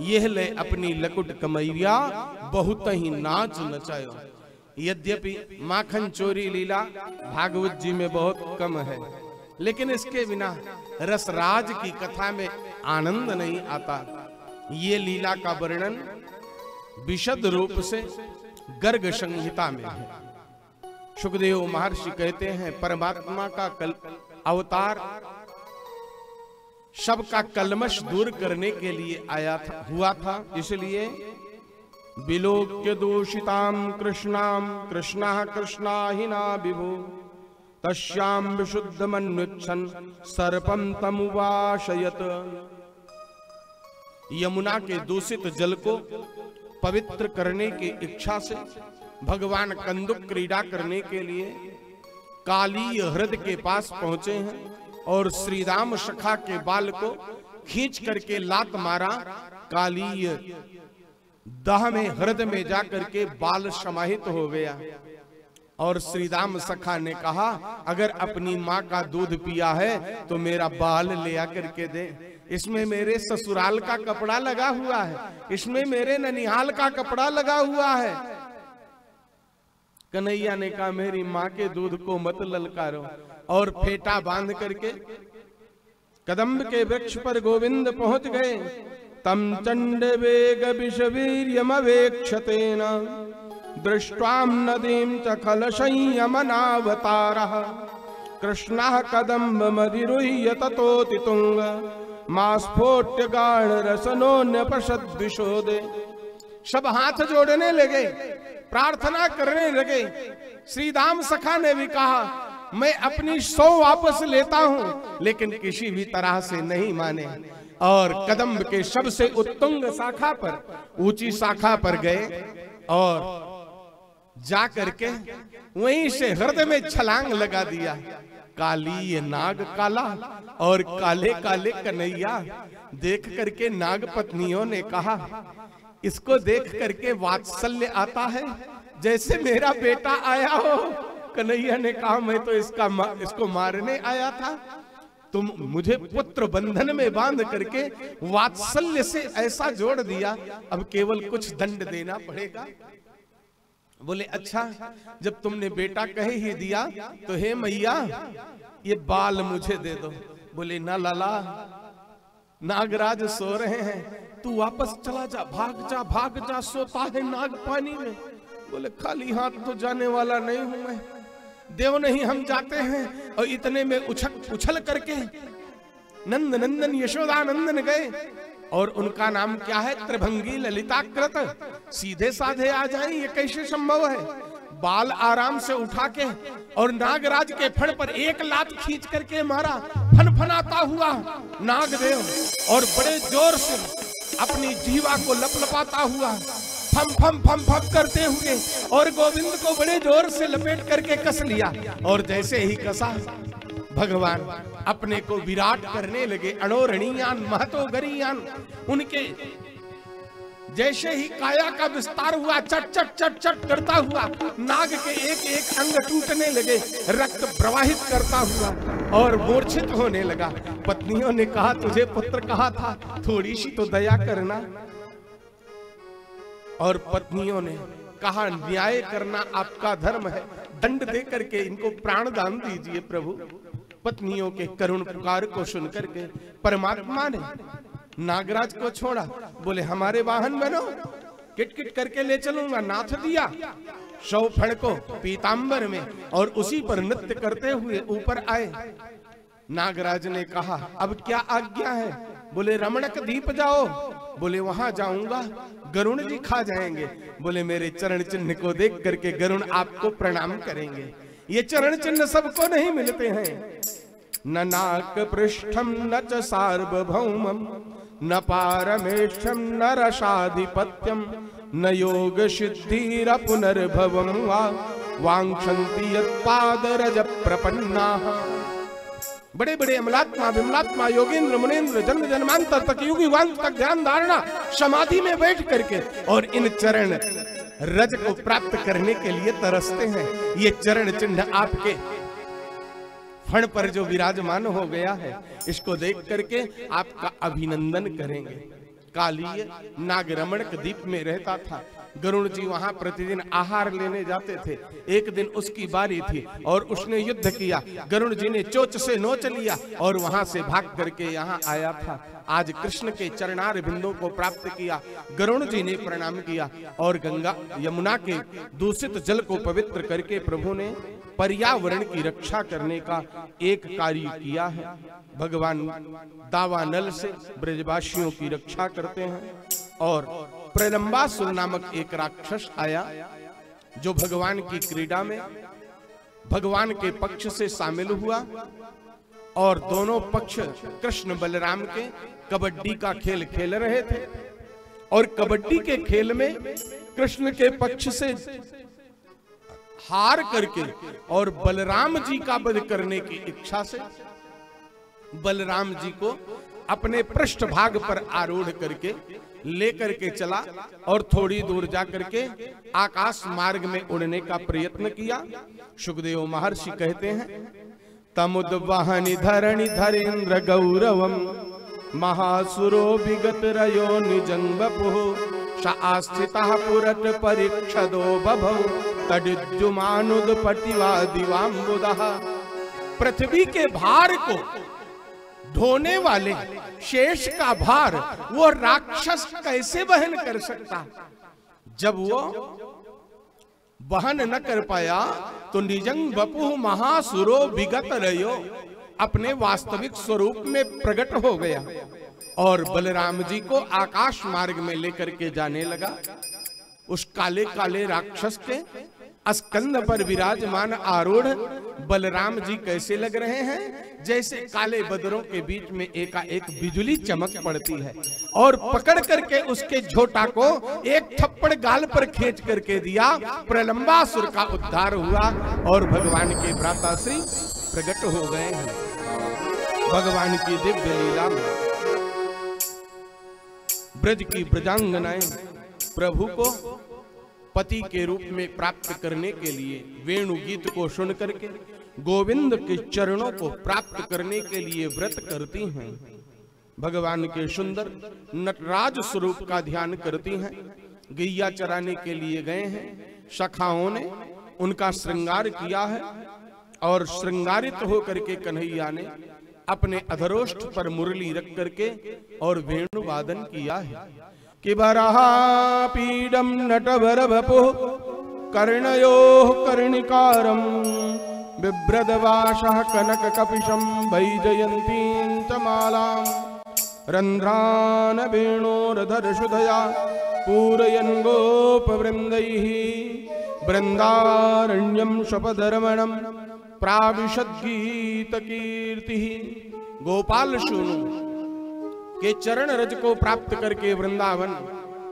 यह ले अपनी लकुट कमैया, बहुत ही नाच नचायो। यद्यपि माखन चोरी लीला भागवत जी में बहुत कम है, लेकिन इसके बिना रसराज की कथा में आनंद नहीं आता। ये लीला का वर्णन विशद रूप से गर्ग संहिता में है। सुखदेव महर्षि कहते हैं परमात्मा का अवतार सबका कलमश दूर करने के लिए हुआ था। इसलिए विलोक्य दूषिताम कृष्णाम कृष्णः कृष्णाहिना विभु तस्याम विशुद्ध मन्विच्छन् सर्पम तमुवाशयत। यमुना के दूषित जल को पवित्र करने की इच्छा से भगवान कंदुक क्रीड़ा करने के लिए काली हृद के पास पहुंचे हैं और श्री राम सखा के बाल को खींच करके लात मारा। काली दाह में हृदय में जाकर के बाल समाहित हो गया और श्री राम सखा ने कहा अगर अपनी माँ का दूध पिया है तो मेरा बाल ले आकर के दे। इसमें मेरे ससुराल का कपड़ा लगा हुआ है, इसमें मेरे ननिहाल का कपड़ा लगा हुआ है। कन्हैया ने कहा मेरी माँ के दूध को मत ललकारो और फेटा बांध करके कदम्ब के वृक्ष पर गोविंद पहुंच गए। तम चंड वेग विषवीर्यमवेक्षतेन दृष्ट्वाम नदीम च खलशय्यमनावतारः कृष्णः कदम्ब मदिरुह्य ततोति तुंग मास्फोट्य गाढ़ रसनोन्यपशद्विशोदे। सब हाथ जोड़ने लगे, प्रार्थना करने लगे। श्री राम सखा ने भी कहा मैं अपनी 100 वापस लेता हूं, लेकिन किसी भी तरह से नहीं माने और कदम्ब के सबसे उत्तुंग शाखा पर, ऊंची शाखा पर गए और जा करके वहीं से हृदय में छलांग लगा दिया काली ये नाग काला और काले काले कन्हैया। देख करके नाग पत्नियों ने कहा, इसको देख करके वात्सल्य आता है जैसे मेरा बेटा आया हो। कन्हैया ने कहा, मैं तो इसको मारने आया था, तुम मुझे पुत्र बंधन में बांध करके वात्सल्य से ऐसा जोड़ दिया, अब केवल कुछ दंड देना पड़ेगा। बोले अच्छा, जब तुमने बेटा कह ही दिया तो हे मैया ये बाल मुझे दे दो। बोले ना लाला, नागराज सो रहे हैं, तू वापस चला जा, भाग जा, सोता है नाग पानी में। बोले खाली हाथ तो जाने वाला नहीं हूं मैं, देव नहीं हम जाते हैं। और इतने में उछल करके नंद नंदन यशोदानंदन गए, और उनका नाम क्या है, त्रिभंगी ललिताकृत। सीधे साधे आ जाएं, ये कैसे संभव है। बाल आराम से उठा के और नागराज के फण पर एक लात खींच करके मारा। फनफनाता हुआ नागदेव और बड़े जोर से अपनी जीवा को लपलपाता हुआ फम फम फम फम करते हुए और गोविंद को बड़े जोर से लपेट करके कस लिया। और जैसे ही कसा, भगवान अपने को विराट करने लगे। अणोरणीयान महतो गरीयान, उनके जैसे ही काया का विस्तार हुआ, चट चट चट चट करता हुआ नाग के एक एक अंग टूटने लगे, रक्त प्रवाहित करता हुआ और मूर्छित होने लगा। पत्नियों ने कहा, तुझे पुत्र कहा था, थोड़ी सी तो दया करना। और पत्नियों ने कहा, न्याय करना आपका धर्म है, दंड दे करके इनको प्राण दान दीजिए प्रभु। पत्नियों के करुण पुकार को सुनकर के परमात्मा ने नागराज को छोड़ा। बोले हमारे वाहन बनो, किटकिट करके ले चलूंगा। नाथ दिया शौफण को पीतांबर में और उसी पर नृत्य करते हुए ऊपर आए। नागराज ने कहा, अब क्या आज्ञा है। बोले रमणक दीप जाओ। बोले वहां जाऊंगा, गरुण जी खा जाएंगे। बोले मेरे चरण चिन्ह को देख करके गरुण आपको प्रणाम करेंगे। ये चरण चिन्ह सबको नहीं मिलते हैं। न नाक पृष्ठम न च सार्वभौमम न पारमेष्ठम न रसाधिपत्यम न योग सिद्धिर पुनर्भवम वा वांक्षन्ति यत्पादरज प्रपन्नाः। बड़े बड़े अमलात्मा विमलात्मा योगेंद्र मुनेन्द्र जन्म जन्मांतर तक युग युगांत तक ध्यान धारणा समाधि में बैठ करके और इन चरण रज को प्राप्त करने के लिए तरसते हैं। ये चरण चिन्ह आपके फण पर जो विराजमान हो गया है, इसको देख करके आपका अभिनंदन करेंगे। कालीय नागरमणक द्वीप में रहता था। गरुड़ जी वहां प्रतिदिन आहार लेने जाते थे। एक दिन उसकी बारी थी और उसने युद्ध किया। गरुड़ जी ने चोंच से नोच लिया और वहां से भाग करके यहाँ आया था। आज कृष्ण के चरणार बिंदों को प्राप्त किया। गरुड़ जी ने प्रणाम किया और गंगा यमुना के दूषित जल को पवित्र करके प्रभु ने पर्यावरण की रक्षा करने का एक कार्य किया है। भगवान दावानल से ब्रजवासियों की रक्षा करते हैं। और प्रलंबासुर नामक एक राक्षस आया जो भगवान की क्रीड़ा में भगवान के पक्ष से शामिल हुआ और दोनों पक्ष कृष्ण बलराम के कबड्डी का खेल खेल रहे थे। और कबड्डी के खेल में कृष्ण के पक्ष से हार करके और बलराम जी का वध करने की इच्छा से बलराम जी को अपने पृष्ठभाग पर आरूढ़ करके लेकर के चला और थोड़ी दूर जाकर के आकाश मार्ग में उड़ने का प्रयत्न किया। सुखदेव महर्षि कहते हैं, तमुद्वहनि धरणि धरेन्द्र गौरवम महासुरो विगत रयो निजं वपुः स आस्थितः पुरट परीक्षदो बभौ तडिज्जुमानुदपटिवा दिवाम्बुदः। पृथ्वी के भार को ढोने वाले शेष का भार वो राक्षस कैसे वहन कर सकता। जब वो वहन न कर पाया तो निजंग वपुः महासुरो विगत रयो अपने वास्तविक स्वरूप में प्रकट हो गया और बलराम जी को आकाश मार्ग में लेकर के जाने लगा। उस काले काले राक्षस के स्कंद पर विराजमान आरूढ़ बलराम जी कैसे लग रहे हैं? जैसे काले बदरों के बीच में एकाएक बिजली चमक पड़ती है और पकड़ करके उसके झोटा को एक थप्पड़ गाल पर खींच करके दिया। प्रलंबासुर का उद्धार हुआ और भगवान के भ्राता श्री प्रकट हो गए हैं। भगवान की दिव्य लीला में ब्रज की ब्रजांगनाएं प्रभु को पति के रूप में प्राप्त करने के लिए वेणु गीत को सुन करके गोविंद के चरणों को प्राप्त करने के लिए व्रत करती हैं। भगवान के सुंदर नटराज स्वरूप का ध्यान करती हैं। गैया चराने के लिए गए हैं, सखाओं ने उनका श्रृंगार किया है और श्रृंगारित होकर के कन्हैया ने अपने अधरोष्ठ पर मुरली रख करके और वेणु वादन किया है कि बरहा पीडम नटवर वपुः कर्णयोः कर्णिकारं बिभ्रदवासः कनक कपिशं वैजयन्तीं च मालां रन्ध्रान वेणोरधरसुधया पूरयन् गोपवृन्दैः वृन्दारण्यं स्वपदरमणं प्राविशद्गीत कीर्तिः। गोपाल सुनो के चरण रज को प्राप्त करके वृंदावन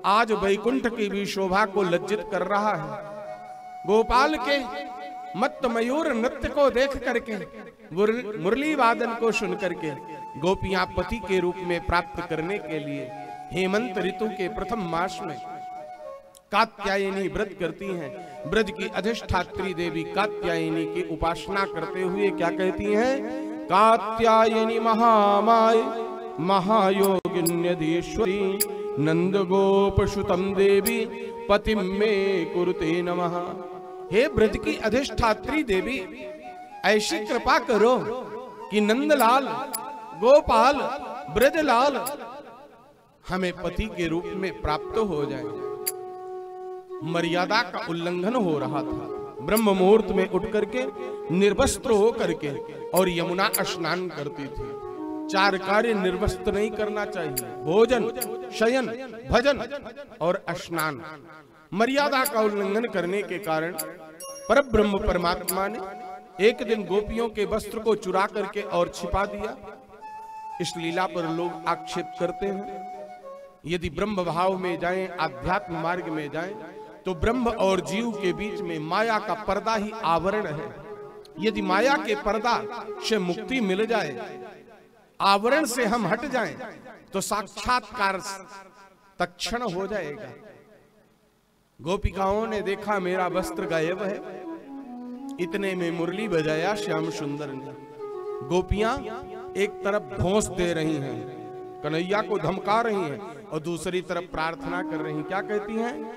आज वैकुंठ की भी शोभा को लज्जित कर रहा है। गोपाल के मत्त मयूर नृत्य को देख करके मुरली वादन को सुन करके गोपियां पति के रूप में प्राप्त करने के लिए हेमंत ऋतु के प्रथम मास में कात्यायनी व्रत करती हैं। ब्रज की अधिष्ठात्री देवी कात्यायनी की उपासना करते हुए क्या कहती हैं? कात्यायनी महामाय महायोगिन्यधीश्वरी नंद गोपसुतम देवी पतिम मे कुरुते नमः। हे ब्रज की अधिष्ठात्री देवी, ऐसी कृपा करो कि नंदलाल गोपाल ब्रजलाल हमें पति के रूप में प्राप्त हो जाए। मर्यादा का उल्लंघन हो रहा था। ब्रह्म मुहूर्त में उठ करके निर्वस्त्र हो करके और यमुना स्नान करती थी। 4 कार्य निर्वस्त्र नहीं करना चाहिए: भोजन, शयन, भजन और स्नान। मर्यादा का उल्लंघन करने के कारण परब्रह्म परमात्मा ने एक दिन गोपियों के वस्त्र को चुरा करके और छिपा दिया। इस लीला पर लोग आक्षेप करते हैं। यदि ब्रह्म भाव में जाएं, आध्यात्म मार्ग में जाएं, तो ब्रह्म और जीव के बीच में माया का पर्दा ही आवरण है। यदि माया के पर्दा से मुक्ति मिल जाए, आवरण से हम हट जाएं, तो साक्षात्कार तत्क्षण हो जाएगा। गोपिकाओं ने देखा मेरा वस्त्र गायब है। इतने में मुरली बजाया श्याम सुंदर ने। गोपियां एक तरफ भोंस दे रही हैं, कन्हैया को धमका रही हैं, और दूसरी तरफ प्रार्थना कर रही हैं। क्या कहती हैं?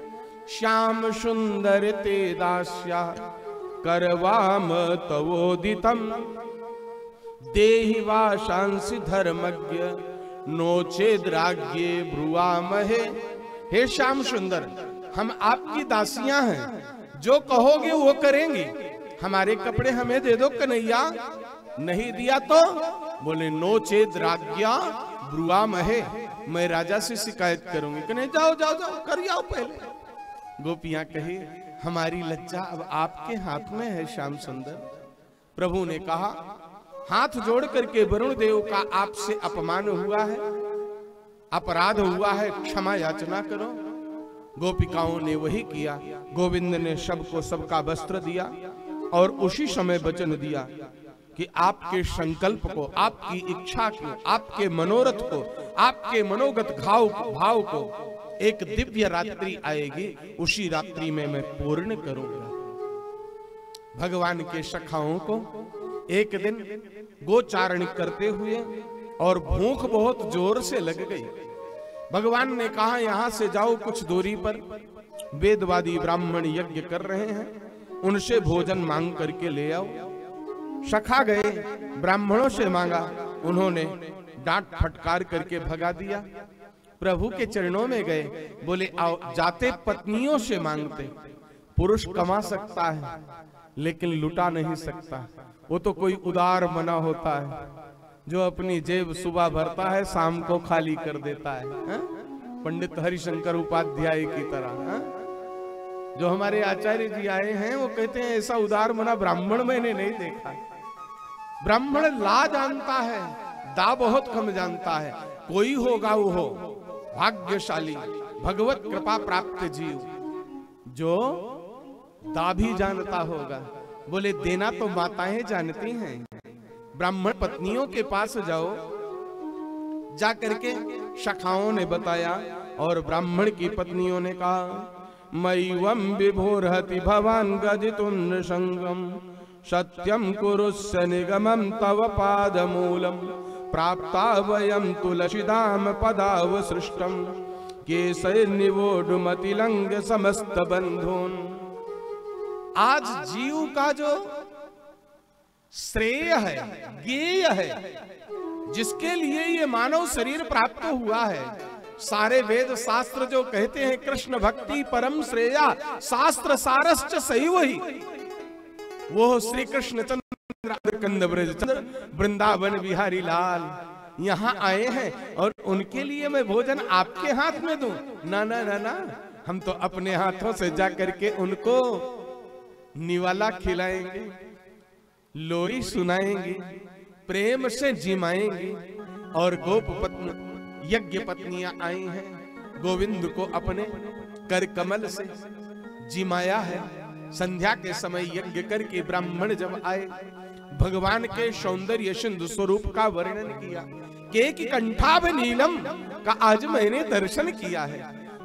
श्याम सुंदर ते दास्या करवाम तवोदितम देहि वाशांसि धर्मज्ञ नोचेद्राग्ये ब्रुवामहे। हे श्याम सुंदर, हम आपकी दासियां हैं, जो कहोगे वो करेंगी। हमारे कपड़े हमें दे दो कन्हैया। नहीं दिया तो बोले नोचेद्राग्या ब्रुवामहे, मैं राजा से शिकायत करूंगी। कन्हैया जाओ जाओ जाओ कर आओ पहले। गोपियां कहे हमारी लज्जा अब आपके हाथ में है श्याम सुंदर। प्रभु ने कहा हाथ जोड़ करके वरुण देव का आपसे अपमान हुआ है, अपराध हुआ है, क्षमा याचना करो। गोपिकाओं ने वही किया। गोविंद ने सबको सबका वस्त्र दिया और उसी समय वचन दिया कि आपके संकल्प को, आपकी इच्छा को, आपके मनोरथ को, आपके मनोगत भाव को एक दिव्य रात्रि आएगी, उसी रात्रि में मैं पूर्ण करूंगा। भगवान के सखाओं को एक दिन गोचारण करते हुए और भूख बहुत जोर से लग गई। भगवान ने कहा यहां से जाओ, कुछ दूरी पर वेदवादी ब्राह्मण यज्ञ कर रहे हैं, उनसे भोजन मांग करके ले आओ। सखा गए, ब्राह्मणों से मांगा, उन्होंने डांट फटकार करके भगा दिया। प्रभु के चरणों में गए, बोले आओ। जाते पत्नियों से मांगते। पुरुष कमा सकता है लेकिन लुटा नहीं सकता। वो तो कोई उदार मना होता है जो अपनी जेब सुबह भरता है, शाम को खाली कर देता है, पंडित हरिशंकर उपाध्याय की तरह। जो हमारे आचार्य जी आए हैं वो कहते हैं ऐसा उदार मना ब्राह्मण मैंने नहीं देखा। ब्राह्मण ला जानता है, दा बहुत कम जानता है। कोई होगा वो हो भाग्यशाली भगवत कृपा प्राप्त जीव जो दा भी जानता होगा। बोले देना तो माताएं जानती हैं। ब्राह्मण पत्नियों के पास जाओ, जा करके शाखाओं ने बताया और ब्राह्मण की पत्नियों ने कहा मय्यम विभोरहति भवान गदितुं नृसंगम सत्यम कुरुस्य निगमं तव पादमूलम प्राप्ता वयं तुलसीदाम पदावसृष्टम केसैर्निवोढुमतिलंग समस्त बंधून्। आज जीव का जो श्रेय है, ज्ञेय है, जिसके लिए ये मानव शरीर प्राप्त हुआ है, सारे वेद शास्त्र जो कहते हैं कृष्ण भक्ति परम श्रेया शास्त्र सारश्च सैव ही, वो श्री कृष्ण चंद्र कंद ब्रज चंद्र वृंदावन बिहारी लाल यहाँ आए हैं और उनके लिए मैं भोजन आपके हाथ में दूं? ना ना ना ना, हम तो अपने हाथों से जा करके उनको निवाला खिलाएंगे, लोरी सुनाएंगे, प्रेम से जिमाएंगे। और गोप पत्नी यज्ञ पत्नियां आई हैं, गोविंद को अपने कर कमल से जिमाया है। संध्या के समय यज्ञ करके ब्राह्मण जब आए, भगवान के सौंदर्य सिंधु स्वरूप का वर्णन किया। केकि कंठाभ नीलम का आज मैंने दर्शन किया है।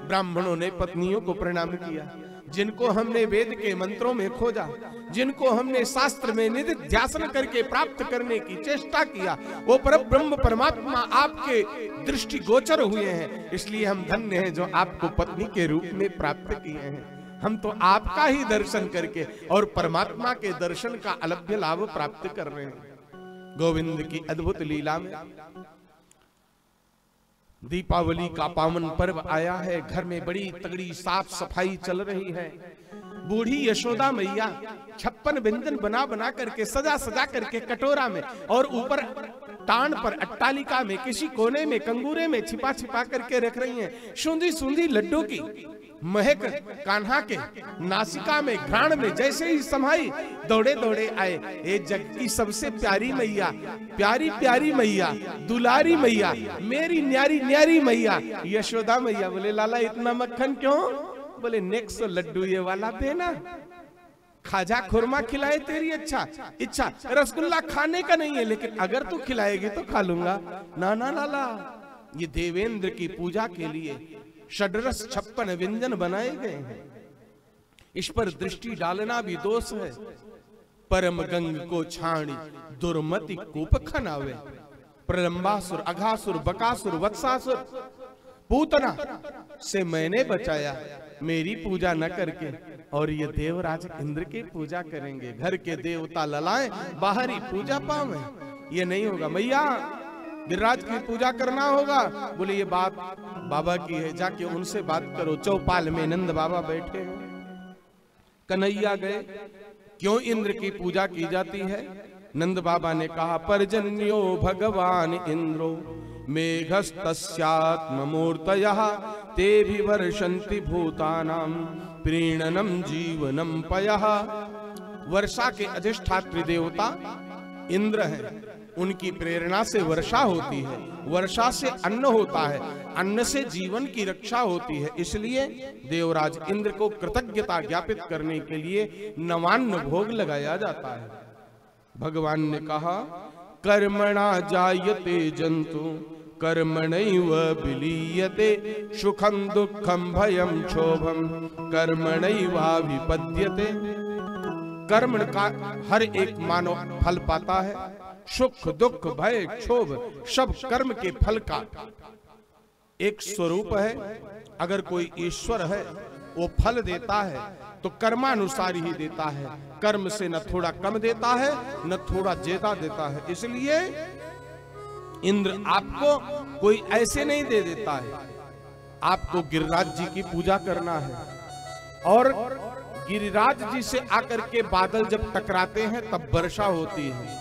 ब्राह्मणों ने पत्नियों को प्रणाम किया। जिनको हमने वेद के मंत्रों में खोजा, जिनको हमने शास्त्र में निधिध्यासन करके प्राप्त करने की चेष्टा किया, वो परब्रह्म परमात्मा आपके दृष्टि गोचर हुए हैं। इसलिए हम धन्य हैं जो आपको पत्नी के रूप में प्राप्त किए हैं। हम तो आपका ही दर्शन करके और परमात्मा के दर्शन का अलभ्य लाभ प्राप्त कर रहे हैं। गोविंद की अद्भुत लीला में दीपावली का पावन पर्व आया है। घर में बड़ी तगड़ी साफ सफाई चल रही है। बूढ़ी यशोदा मैया 56 व्यंजन बना बना करके सजा सजा करके कटोरा में और ऊपर टाण पर अट्टालिका में किसी कोने में कंगूरे में छिपा छिपा करके रख रही हैं। सूंधी सूंधी लड्डू की महक कान्हा के नासिका में घ्राण में जैसे ही समाई, दौड़े दौड़े आए। ये जग की सबसे प्यारी मैया, प्यारी प्यारी मैया, दुलारी मैया, मेरी न्यारी न्यारी मैया यशोदा मैया। बोले लाला इतना मक्खन क्यों? बोले नेक्स्ट लड्डू ये वाला देना, खाजा खुरमा खिलाए तेरी इच्छा। रसगुल्ला खाने का नहीं है, लेकिन अगर तू खिलाएगी तो खा लूंगा। ना ना लाला, ये देवेंद्र की पूजा के लिए षड्रस 56 व्यंजन बनाए गए हैं। इस पर दृष्टि डालना भी दोष है। परम गंग को छाणी दुर्मति कूप खनावे। प्रलंबासुर, अघासुर, बकासुर, वत्सासुर, पूतना से मैंने बचाया, मेरी पूजा न करके। और ये देवराज इंद्र की पूजा करेंगे। घर के देवता ललाएं, बाहरी पूजा पावे। ये नहीं होगा। मैया गिरिराज की पूजा करना होगा। बोले ये बात बाबा की है, जाके उनसे बात करो। चौपाल में नंद बाबा बैठे हैं। कन्हैया गए, क्यों इंद्र की पूजा की जाती है? नंद बाबा ने कहा पर्जन्यो भगवान इंद्रो मेघस्तस्यात्ममूर्तयः ते भी वर्षन्ति भूतानां प्रीणनम जीवनम पयः। वर्षा के अधिष्ठात्री देवता इंद्र हैं। उनकी प्रेरणा से वर्षा होती है, वर्षा से अन्न होता है, अन्न से जीवन की रक्षा होती है। इसलिए देवराज इंद्र को कृतज्ञता ज्ञापित करने के लिए नवान्न भोग लगाया जाता है। भगवान ने कहा कर्मणा जायते जंतु कर्मणैव विलीयते सुखम दुखम भयम क्षोभम कर्मणैवाभिपद्यते। कर्म का हर एक मानव फल पाता है। सुख दुख भय क्षोभ सब कर्म के फल का एक स्वरूप है। अगर कोई ईश्वर है वो फल देता है तो कर्मानुसार ही देता है। कर्म से न थोड़ा कम देता है न थोड़ा ज्यादा देता है। इसलिए इंद्र आपको कोई ऐसे नहीं दे देता है। आपको गिरिराज जी की पूजा करना है। और गिरिराज जी से आकर के बादल जब टकराते हैं तब वर्षा होती है।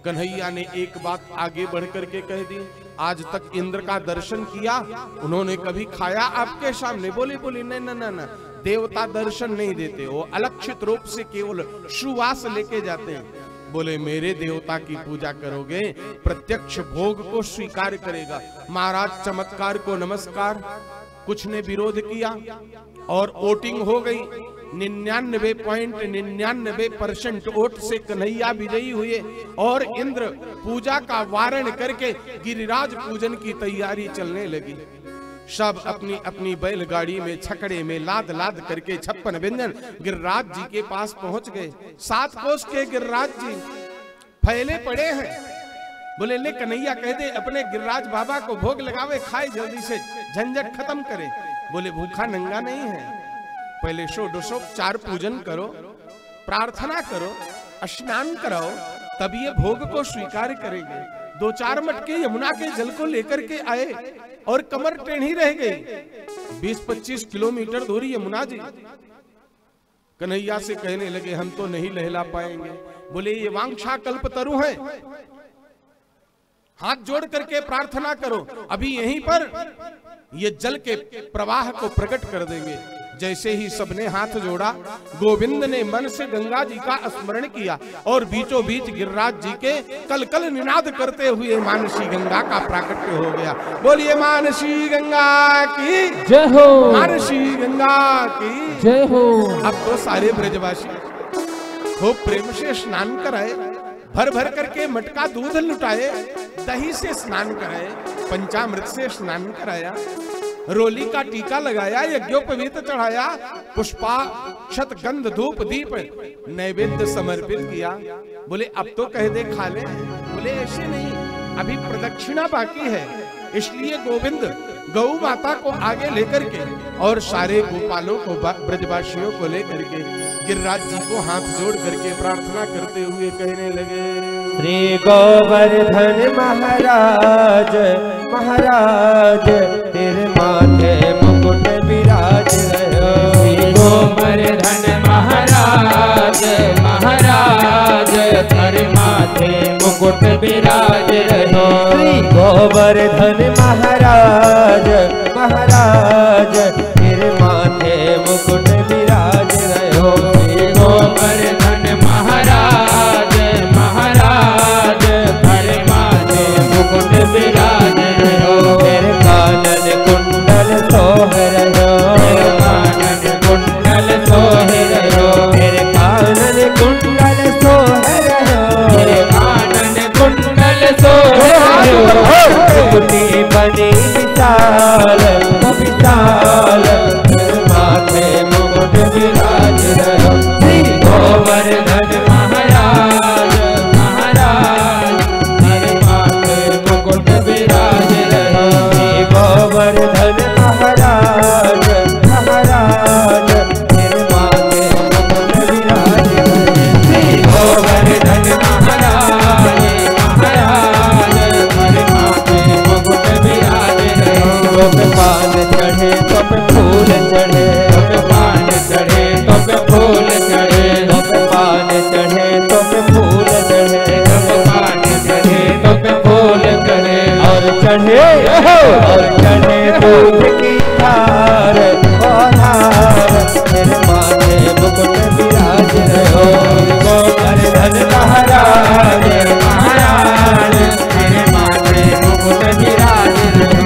कन्हैया ने एक बात आगे बढ़ करके कह दी, आज तक इंद्र का दर्शन किया, उन्होंने कभी खाया आपके सामने? बोली नहीं ना ना ना, देवता दर्शन नहीं देते, वो अलक्षित रूप से केवल सुवास लेके जाते हैं। बोले मेरे देवता की पूजा करोगे प्रत्यक्ष भोग को स्वीकार करेगा। महाराज चमत्कार को नमस्कार। कुछ ने विरोध किया और वोटिंग हो गई। 99.99% वोट से कन्हैया विजयी हुए और इंद्र पूजा का वारण करके गिरिराज पूजन की तैयारी चलने लगी। सब अपनी अपनी बैलगाड़ी में छकड़े में लाद लाद करके 56 व्यंजन गिरिराज जी के पास पहुंच गए। 7 कोस के गिरिराज जी फैले पड़े हैं। बोले ले कन्हैया कह दे अपने गिरिराज बाबा को भोग लगावे, खाए जल्दी से, झंझट खत्म करे। बोले भूखा नंगा नहीं है, पहले षोडशोपचार पूजन करो, प्रार्थना करो, स्नान कराओ, तब ये भोग को स्वीकार करेंगे। 2-4 मटके यमुना के जल को लेकर के आए और कमर टेढ़ी रह गई। 20-25 किलोमीटर दूरी यमुना जी। कन्हैया से कहने लगे हम तो नहीं लहला पाएंगे। बोले ये वांछा कल्पतरु है, हाथ जोड़ करके प्रार्थना करो, अभी यहीं पर ये जल के प्रवाह को प्रकट कर देंगे। जैसे ही सबने हाथ जोड़ा, गोविंद ने मन से गंगा जी का स्मरण किया और बीचों बीच गिरिराज जी के कलकल निनाद करते हुए मानसी गंगा का प्राकट्य हो गया। बोलिए मानसी गंगा की जय हो, मानसी गंगा की जय हो। अब तो सारे ब्रजवासी खूब प्रेम से स्नान कराए, भर भर करके मटका दूध लुटाए, दही से स्नान कराए, पंचामृत से स्नान कराया, रोली का टीका लगाया, यज्ञोपवीत चढ़ाया, पुष्पाक्षत गंध धूप दीप नैवेद्य समर्पित किया। बोले अब तो कह दे खा ले। बोले ऐसे नहीं, अभी प्रदक्षिणा बाकी है। इसलिए गोविंद गौ माता को आगे लेकर के और सारे गोपालों को ब्रजवासियों को लेकर के गिरिराज जी को हाथ जोड़ करके प्रार्थना करते हुए कहने लगे श्री गोवर्धन महाराज महाराज तेरे माथे मुकुट विराज रहो। श्री गोवर्धन महाराज महाराज तेरे माथे मुकुट विराज रहो। श्री गोवर्धन महाराज महाराज तेरे माथे मुकुट विराज रहो। श्री गोवर्धन महाराज महाराज तेरे माथे मुकुट विराज रहो। तेरे कानन कुंडल सोह रहो। तेरे कानन कुंडल सोह रहो। तेरे कानन कुंडल सोह रहो। तेरे कानन कुंडल सोह रहो। मुकुटी बनी विशाल विशाल तेरे माथे मुकुट विराज रहो। श्री गोवर्धन महाराज महाराज तेरे माथे मुकुट विराज रहो। श्री गोवर्धन महाराज महाराज तेरे माथे मुकुट विराज रहो। श्री गोवर्धन महाराज महाराज तेरे माथे मुकुट विराज रहो। तब पान चढ़े तब फूल चढ़े, तब पान चढ़े तब फूल चढ़े, तब पान चढ़े तब फूल चढ़े, तब पान चढ़े तब फूल चढ़े। और चढ़े दूध की धार तेरे माथे मुकुट विराज रहो। गोवर्धन महाराज महाराज तेरे माथे मुकुट विराज रहो।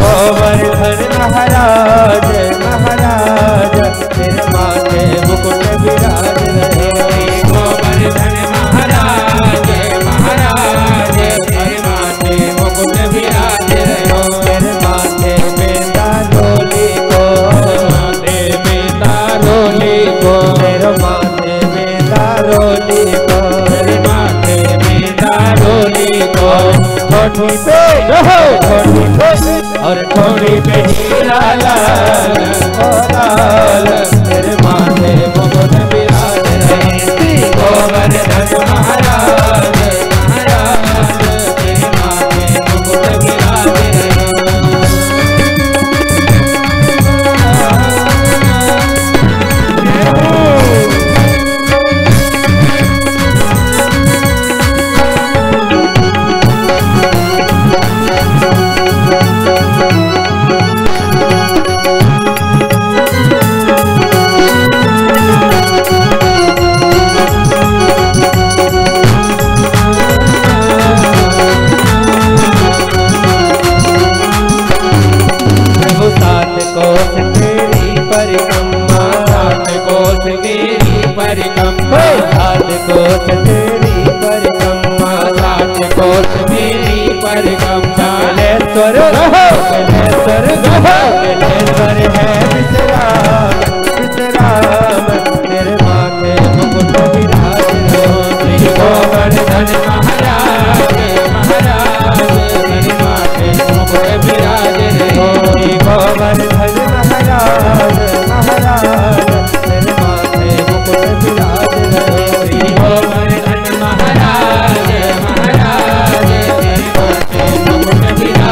गोवर्धन महाराज महाराज तेरे माथे मुकुट विराज रहो। गोवर्धन महाराज महाराज तेरे माथे मुकुट विराज रहो। तेरे माथे में दारोली को, माथे में दारोली को, तेरे माथे में दारोली को, तेरे माथे में दारोली को। ठोठी पे रहो ठोठी पे और ठोड़ी पे हीरा लाल ओ लाल तेरे माथे मुकुट विराज रहे। श्री गोवर्धन महाराज महाराज तेरे माथे मुकुट विराज रहे। अगलेश्वर अगलेश्वर अगलेश्वर है विश्राम विश्राम मेरे माथे मुकुट विराज श्री गोवर्धन महाराज महाराज मेरे माथे मुकुट विराज श्री गोवर्धन महाराज महाराज मेरे माथे मुकुट विराज श्री गोवर्धन महाराज महाराज मेरे माथे मुकुट विराज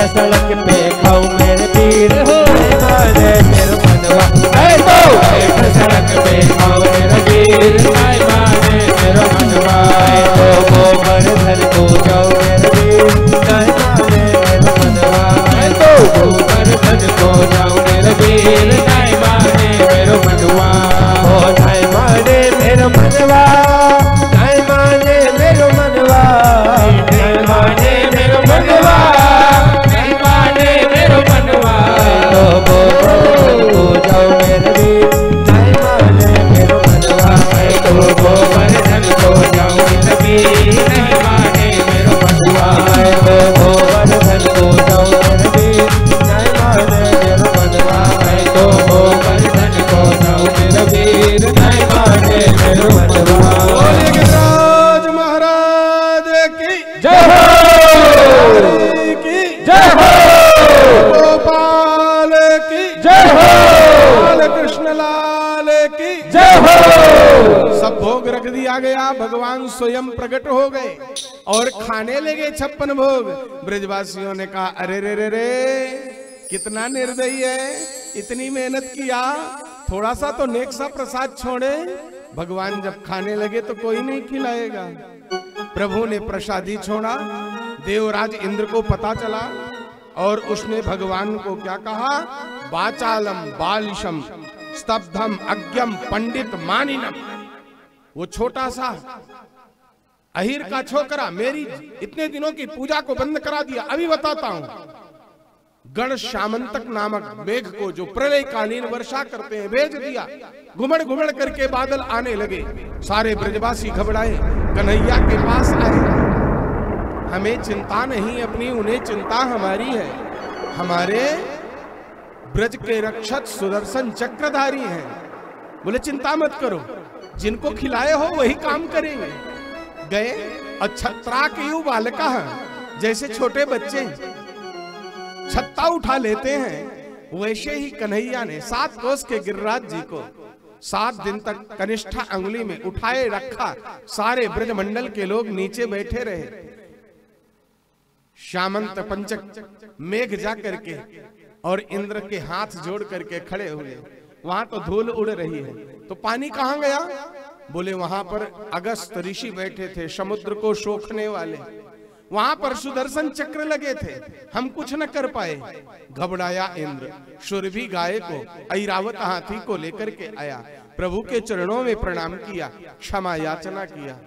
सड़क पे खाऊं मेरे पीर हो माने मेरे मनवा सड़क पे खाऊं मेरे पीर माने मेरे मनवा तो गोवर्धन को जाओ मेरे पीर माने मेरे मनवा तो गोवर्धन को जाओ मेरे पीर माने मेरे मनवा हो माने मेरे मनवा माने मेरे मनवा माने मेरे मनवा गोवर्धन को जाओ मेरा वीर नहीं माने गया गया भगवान स्वयं प्रकट हो गए और खाने लगे 56 भोग। ब्रजवासियों ने कहा अरे रे रे रे कितना निर्दयी है, इतनी मेहनत किया, थोड़ा सा तो नेक सा प्रसाद छोड़े। भगवान जब खाने लगे तो कोई नहीं खिलाएगा। प्रभु ने प्रसादी छोड़ा। देवराज इंद्र को पता चला और उसने भगवान को क्या कहा, वाचालम बालिशम स्तब्धम अज्ञम पंडित मानिनम। वो छोटा सा अहिर का छोकरा मेरी इतने दिनों की पूजा को बंद करा दिया। अभी बताता हूं। गण शामंतक नामक मेघ को जो प्रलय कालीन वर्षा करते हैं भेज दिया। घुमड़ घुमड़ करके बादल आने लगे। सारे ब्रजवासी घबराए, कन्हैया के पास आए। हमें चिंता नहीं अपनी, उन्हें चिंता हमारी है। हमारे ब्रज के रक्षक सुदर्शन चक्रधारी हैं। बोले चिंता मत करो, जिनको खिलाए हो वही काम करेंगे। गए और छत्रा के यू बालका जैसे छोटे बच्चे छत्ता उठा लेते हैं, वैसे ही कन्हैया ने 7 कोस के गिरिराज जी को 7 दिन तक कनिष्ठा अंगुली में उठाए रखा। सारे ब्रजमंडल के लोग नीचे बैठे रहे। शामंत पंचक मेघ जा करके और इंद्र के हाथ जोड़ करके खड़े हुए। वहां तो धूल उड़ रही है, तो पानी कहां गया? बोले वहां पर अगस्त ऋषि बैठे थे, समुद्र को सोखने वाले। वहां पर सुदर्शन चक्र लगे थे, हम कुछ न कर पाए। घबराया इंद्र, सुरभि गाय को, ऐरावत हाथी को लेकर के आया। प्रभु के चरणों में प्रणाम किया, क्षमा याचना किया।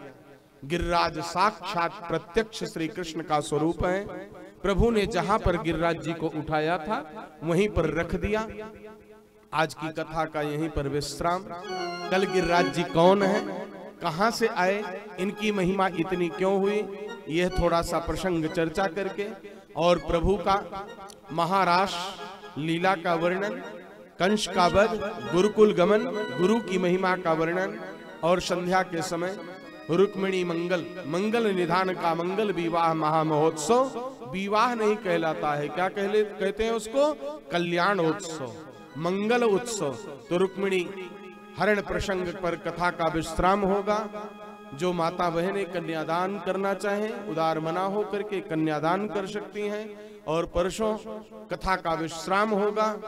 गिरिराज साक्षात प्रत्यक्ष श्री कृष्ण का स्वरूप है। प्रभु ने जहां पर गिरिराज जी को उठाया था वहीं पर रख दिया। आज की कथा का यहीं पर विश्राम। कल गिरिराज जी कौन है, कहां से आए, इनकी महिमा इतनी क्यों हुई, यह थोड़ा सा प्रसंग चर्चा करके, और प्रभु का महाराष्ट्र लीला का वर्णन, कंस का वध, गुरुकुल गमन, गुरु की महिमा का वर्णन, और संध्या के समय रुक्मिणी मंगल निधान का मंगल विवाह महामहोत्सव। विवाह नहीं कहलाता है, क्या कहते हैं उसको, कल्याणोत्सव, मंगल उत्सव। तो रुक्मिणी हरण प्रसंग पर कथा का विश्राम होगा। जो माता बहनें कन्यादान करना चाहें उदार मना हो करके कन्यादान कर सकती हैं। और परसों कथा का विश्राम होगा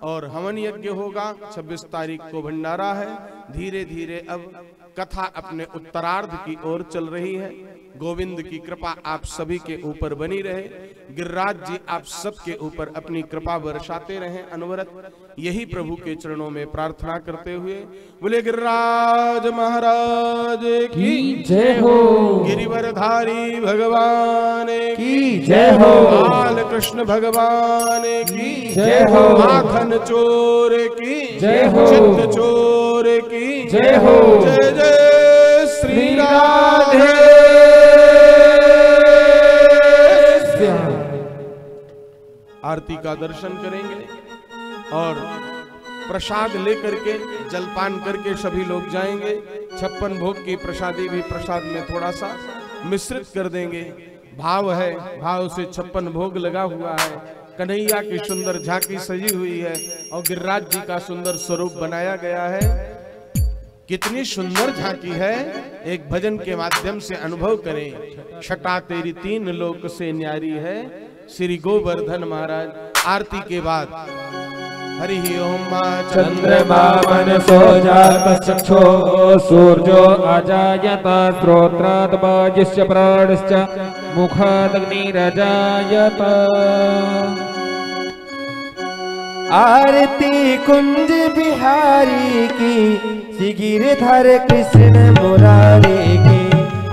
और हवन यज्ञ होगा। 26 तारीख को भंडारा है। धीरे धीरे अब कथा अपने उत्तरार्ध की ओर चल रही है। गोविंद की कृपा आप सभी के ऊपर बनी रहे। गिरिराज जी आप सबके ऊपर अपनी कृपा बरसाते रहें अनवरत। यही प्रभु के चरणों में प्रार्थना करते हुए बोले गिरिराज महाराज की जय हो, गिरिवरधारी भगवान की जय हो, बाल कृष्ण भगवान की जय हो, माखन चोर की जय हो, चित्त चोर की जय हो। जय जय श्री राधे। आरती का दर्शन करेंगे और प्रसाद लेकर के जलपान करके सभी लोग जाएंगे। 56 भोग की प्रसादी भी प्रसाद में थोड़ा सा मिश्रित कर देंगे। भाव है, भाव से 56 भोग लगा हुआ है। कन्हैया की सुंदर झांकी सजी हुई है और गिरिराज जी का सुंदर स्वरूप बनाया गया है। कितनी सुंदर झांकी है, एक भजन के माध्यम से अनुभव करें। छटा तेरी 3 लोक से न्यारी है, श्री गोवर्धन महाराज। आरती के बाद हरि ओम। चंद्रमा मनसो जात चक्षो सूर्यो अजायत श्रोत्रात् वायुश्च प्राणश्च मुखादग्निरजायत। आरती कुंज बिहारी की, श्री गिरधर कृष्ण मुरारी की।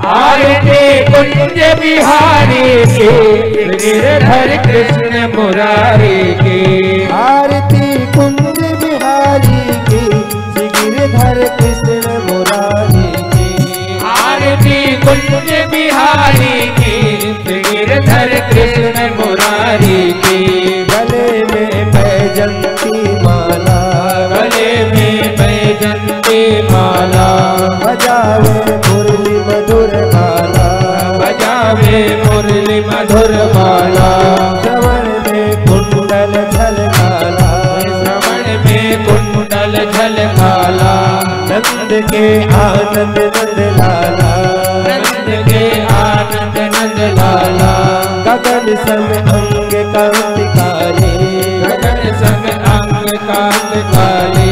आरती कुंज बिहारी की, श्री गिरधर कृष्ण मुरारी की। आरती कुंज बिहारी की, श्री गिरधर कृष्ण मुरारी की। आरती कुंज बिहारी की, श्री गिरधर कृष्ण मुरारी की। गले में बैजंती माला, गले में बैजंती माला। बजावे मुरली मधुर माला, बजावे मुरली मधुर माला। श्रवण में कुंडल झलकाला, श्रवण में कुंडल झलकाला। नंद के आनंद नंद लाला, नंद के आनंद नंद लाला, गगन सम अंग कांति काले, गगन संग अंग कांत काले,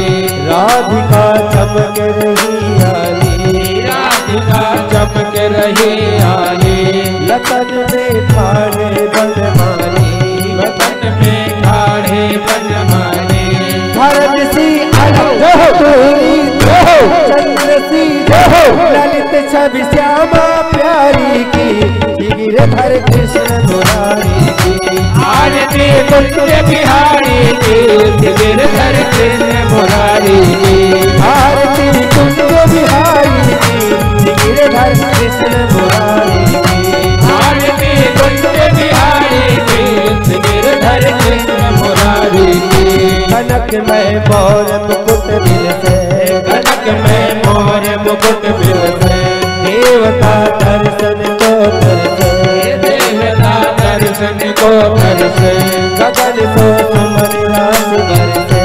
राधिका चमक रही आली, राधिका चमक रही आली, लतन में खाड़े बनमाली, वतन में खाड़े बनमाली, भरत सी अलग पूरी चंद्र सी ललित छवि श्यामा प्यारी की, गिरधर कृष्ण मुरारी की, आरती कुंज बिहारी की, गिरधर कृष्ण मुरारी की, आरती कुंज बिहारी की, गिरधर कृष्ण मुरारी की, आरती कुंज बिहारी की, गिरधर कृष्ण मुरारी की, कनक में मोर मुकुट बिलसे, कनक में मोर मुकुट बिलसे, देवता दर्शन को करसे, देवता दर्शन को करसे, गगन सो सुमन रास बरसे,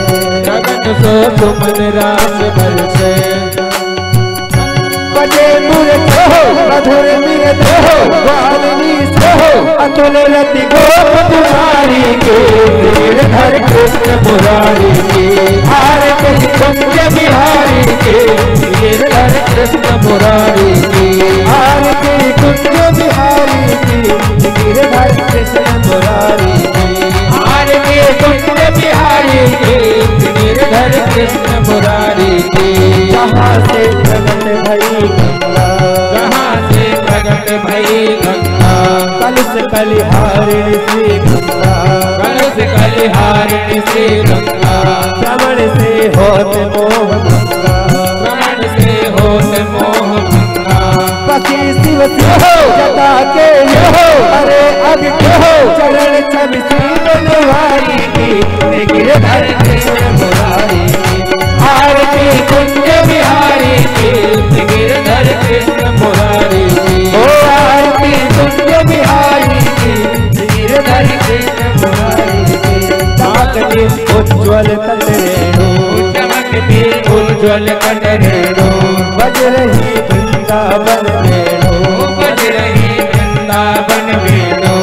गगन सो सुमन रास बरसे, बजे मूरत हो मधुर मिरत हो, वाल्मी हो अतुल रति गोप तुम्हारी के, गिरधर कृष्ण मुरारी के, आरती कुंज बिहारी के, गिरधर कृष्ण मुरारी की, आरती कुंज बिहारी की, गिरधर कृष्ण मुरारी की, आरती कुंज बिहारी के, गिरधर कृष्ण मुरारी की, जहाँ से प्रगट भई गंगा, कहाँ से प्रगट भई गंगा, कलश कलिहारिणी श्री गंगा, कलश कलिहारिणी श्री गंगा, श्रवण से होत मोह भंगा, श्रवण से होत मोह भंगा, पति शिव हो जटा के हो, अरे अब हो चरण छवि श्री बनवारी की, गिरधर कृष्ण मुरारी की, आरती कुंज बिहारी की, गिरधर कृष्ण मुरारी की, ओ आरती कुंज बिहारी की, गिरधर कृष्ण मुरारी की, चमकती उज्ज्वल तटरेणु, चमकती उज्ज्वल कटरेणु, बज रही वृंदावन वेणु, बज रही वृंदावन वेणु,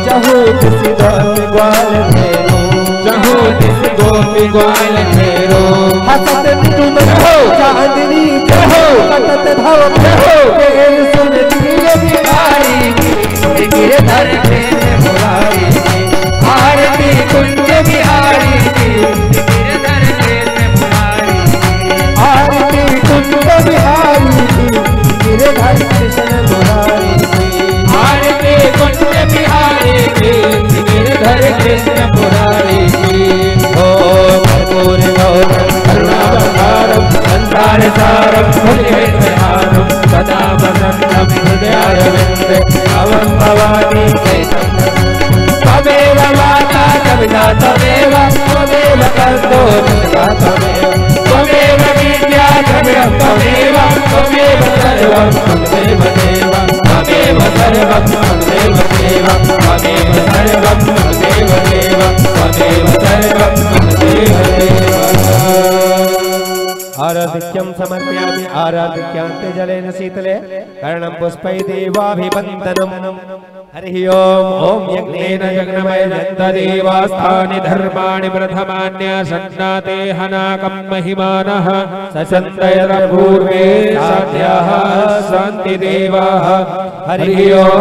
चहु दिस गोप ग्वाल वेणु, चहु दिस गोपी ग्वाल भेरो, हसत तुम हो चांदनी हो, सतत भव हो तेल सुन दिल बिहारी की, गिरधर कृष्ण मुरारी की, आरती कुंज बिहारी की, गिरधर कृष्ण मुरारी की, आरती कुंज बिहारी की, गिरधर कृष्ण मुरारी की, आरती कुंज बिहारी की, गिरधर कृष्ण मुरारी की, ओम कर्पूर गौरम करुणावतारम संसारसारम भुजगेन्द्रहारम सदा वसन्तं हृदयारविन्दे भवं भवानी त्वमेव माता कविता त्वमेव त्वमेव कल्पो नित्या त्वमेव विद्या द्रविणं त्वमेव त्वमेव सर्वं त्वमेव देव त्वमेव सर्वं त्वमेव देव त्वमेव सर्वं त्वमेव देव त्वमेव सर्वं त्वमेव देव। आराधिक्यं समर्पयामि आराधिक्यान्ते जलेन शीतले कर्णं पुष्पै देवाभिवन्दनम्। हरिः ओम् ॐ यज्ञेन जग्नमय देवास्थानि धर्माणि प्रथमान्यसन्नाते हनाकं महिमानः सचन्दयत पूर्वे साध्याः सन्ति देवाः। हरिः ओम्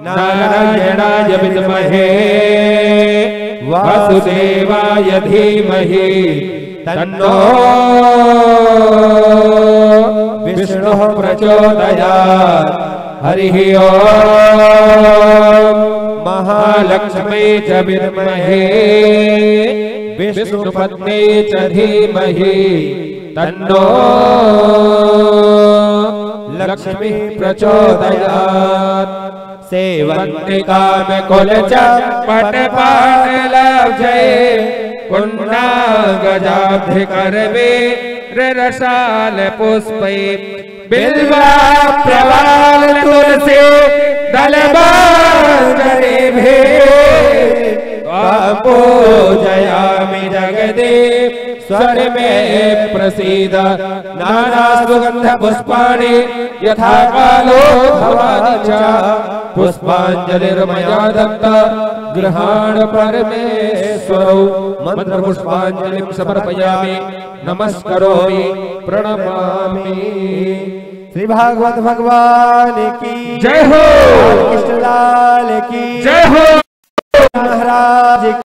नारायणाय विद्महे वासुदेवाय धीमहि तन्नो विष्णुः प्रचोदयात्। हरिः ओम् महालक्ष्मी च विद्महे विष्णुपत्नी च धीमहि तन्नो लक्ष्मी प्रचोदयात्। सेवन्ति काम कुल च पटपाटलब्धे पुण्या गजाब्धि करवे रसाल पुष्पै बिल्वा प्रवाल तुलसी दलबाजरे भे पूजयामि जगदे स्वर में प्रसीद नाना सुगंध पुष्पाणि यथा कालो भवानि च पुष्पांजलिर्मया दत्त गृहाण परमेश्वरौ मंत्र पुष्पांजलिं समर्पयामि नमस्करोमि प्रणमामि। श्री भागवत भगवान की जय हो, कृष्ण लाल की जय हो, महाराज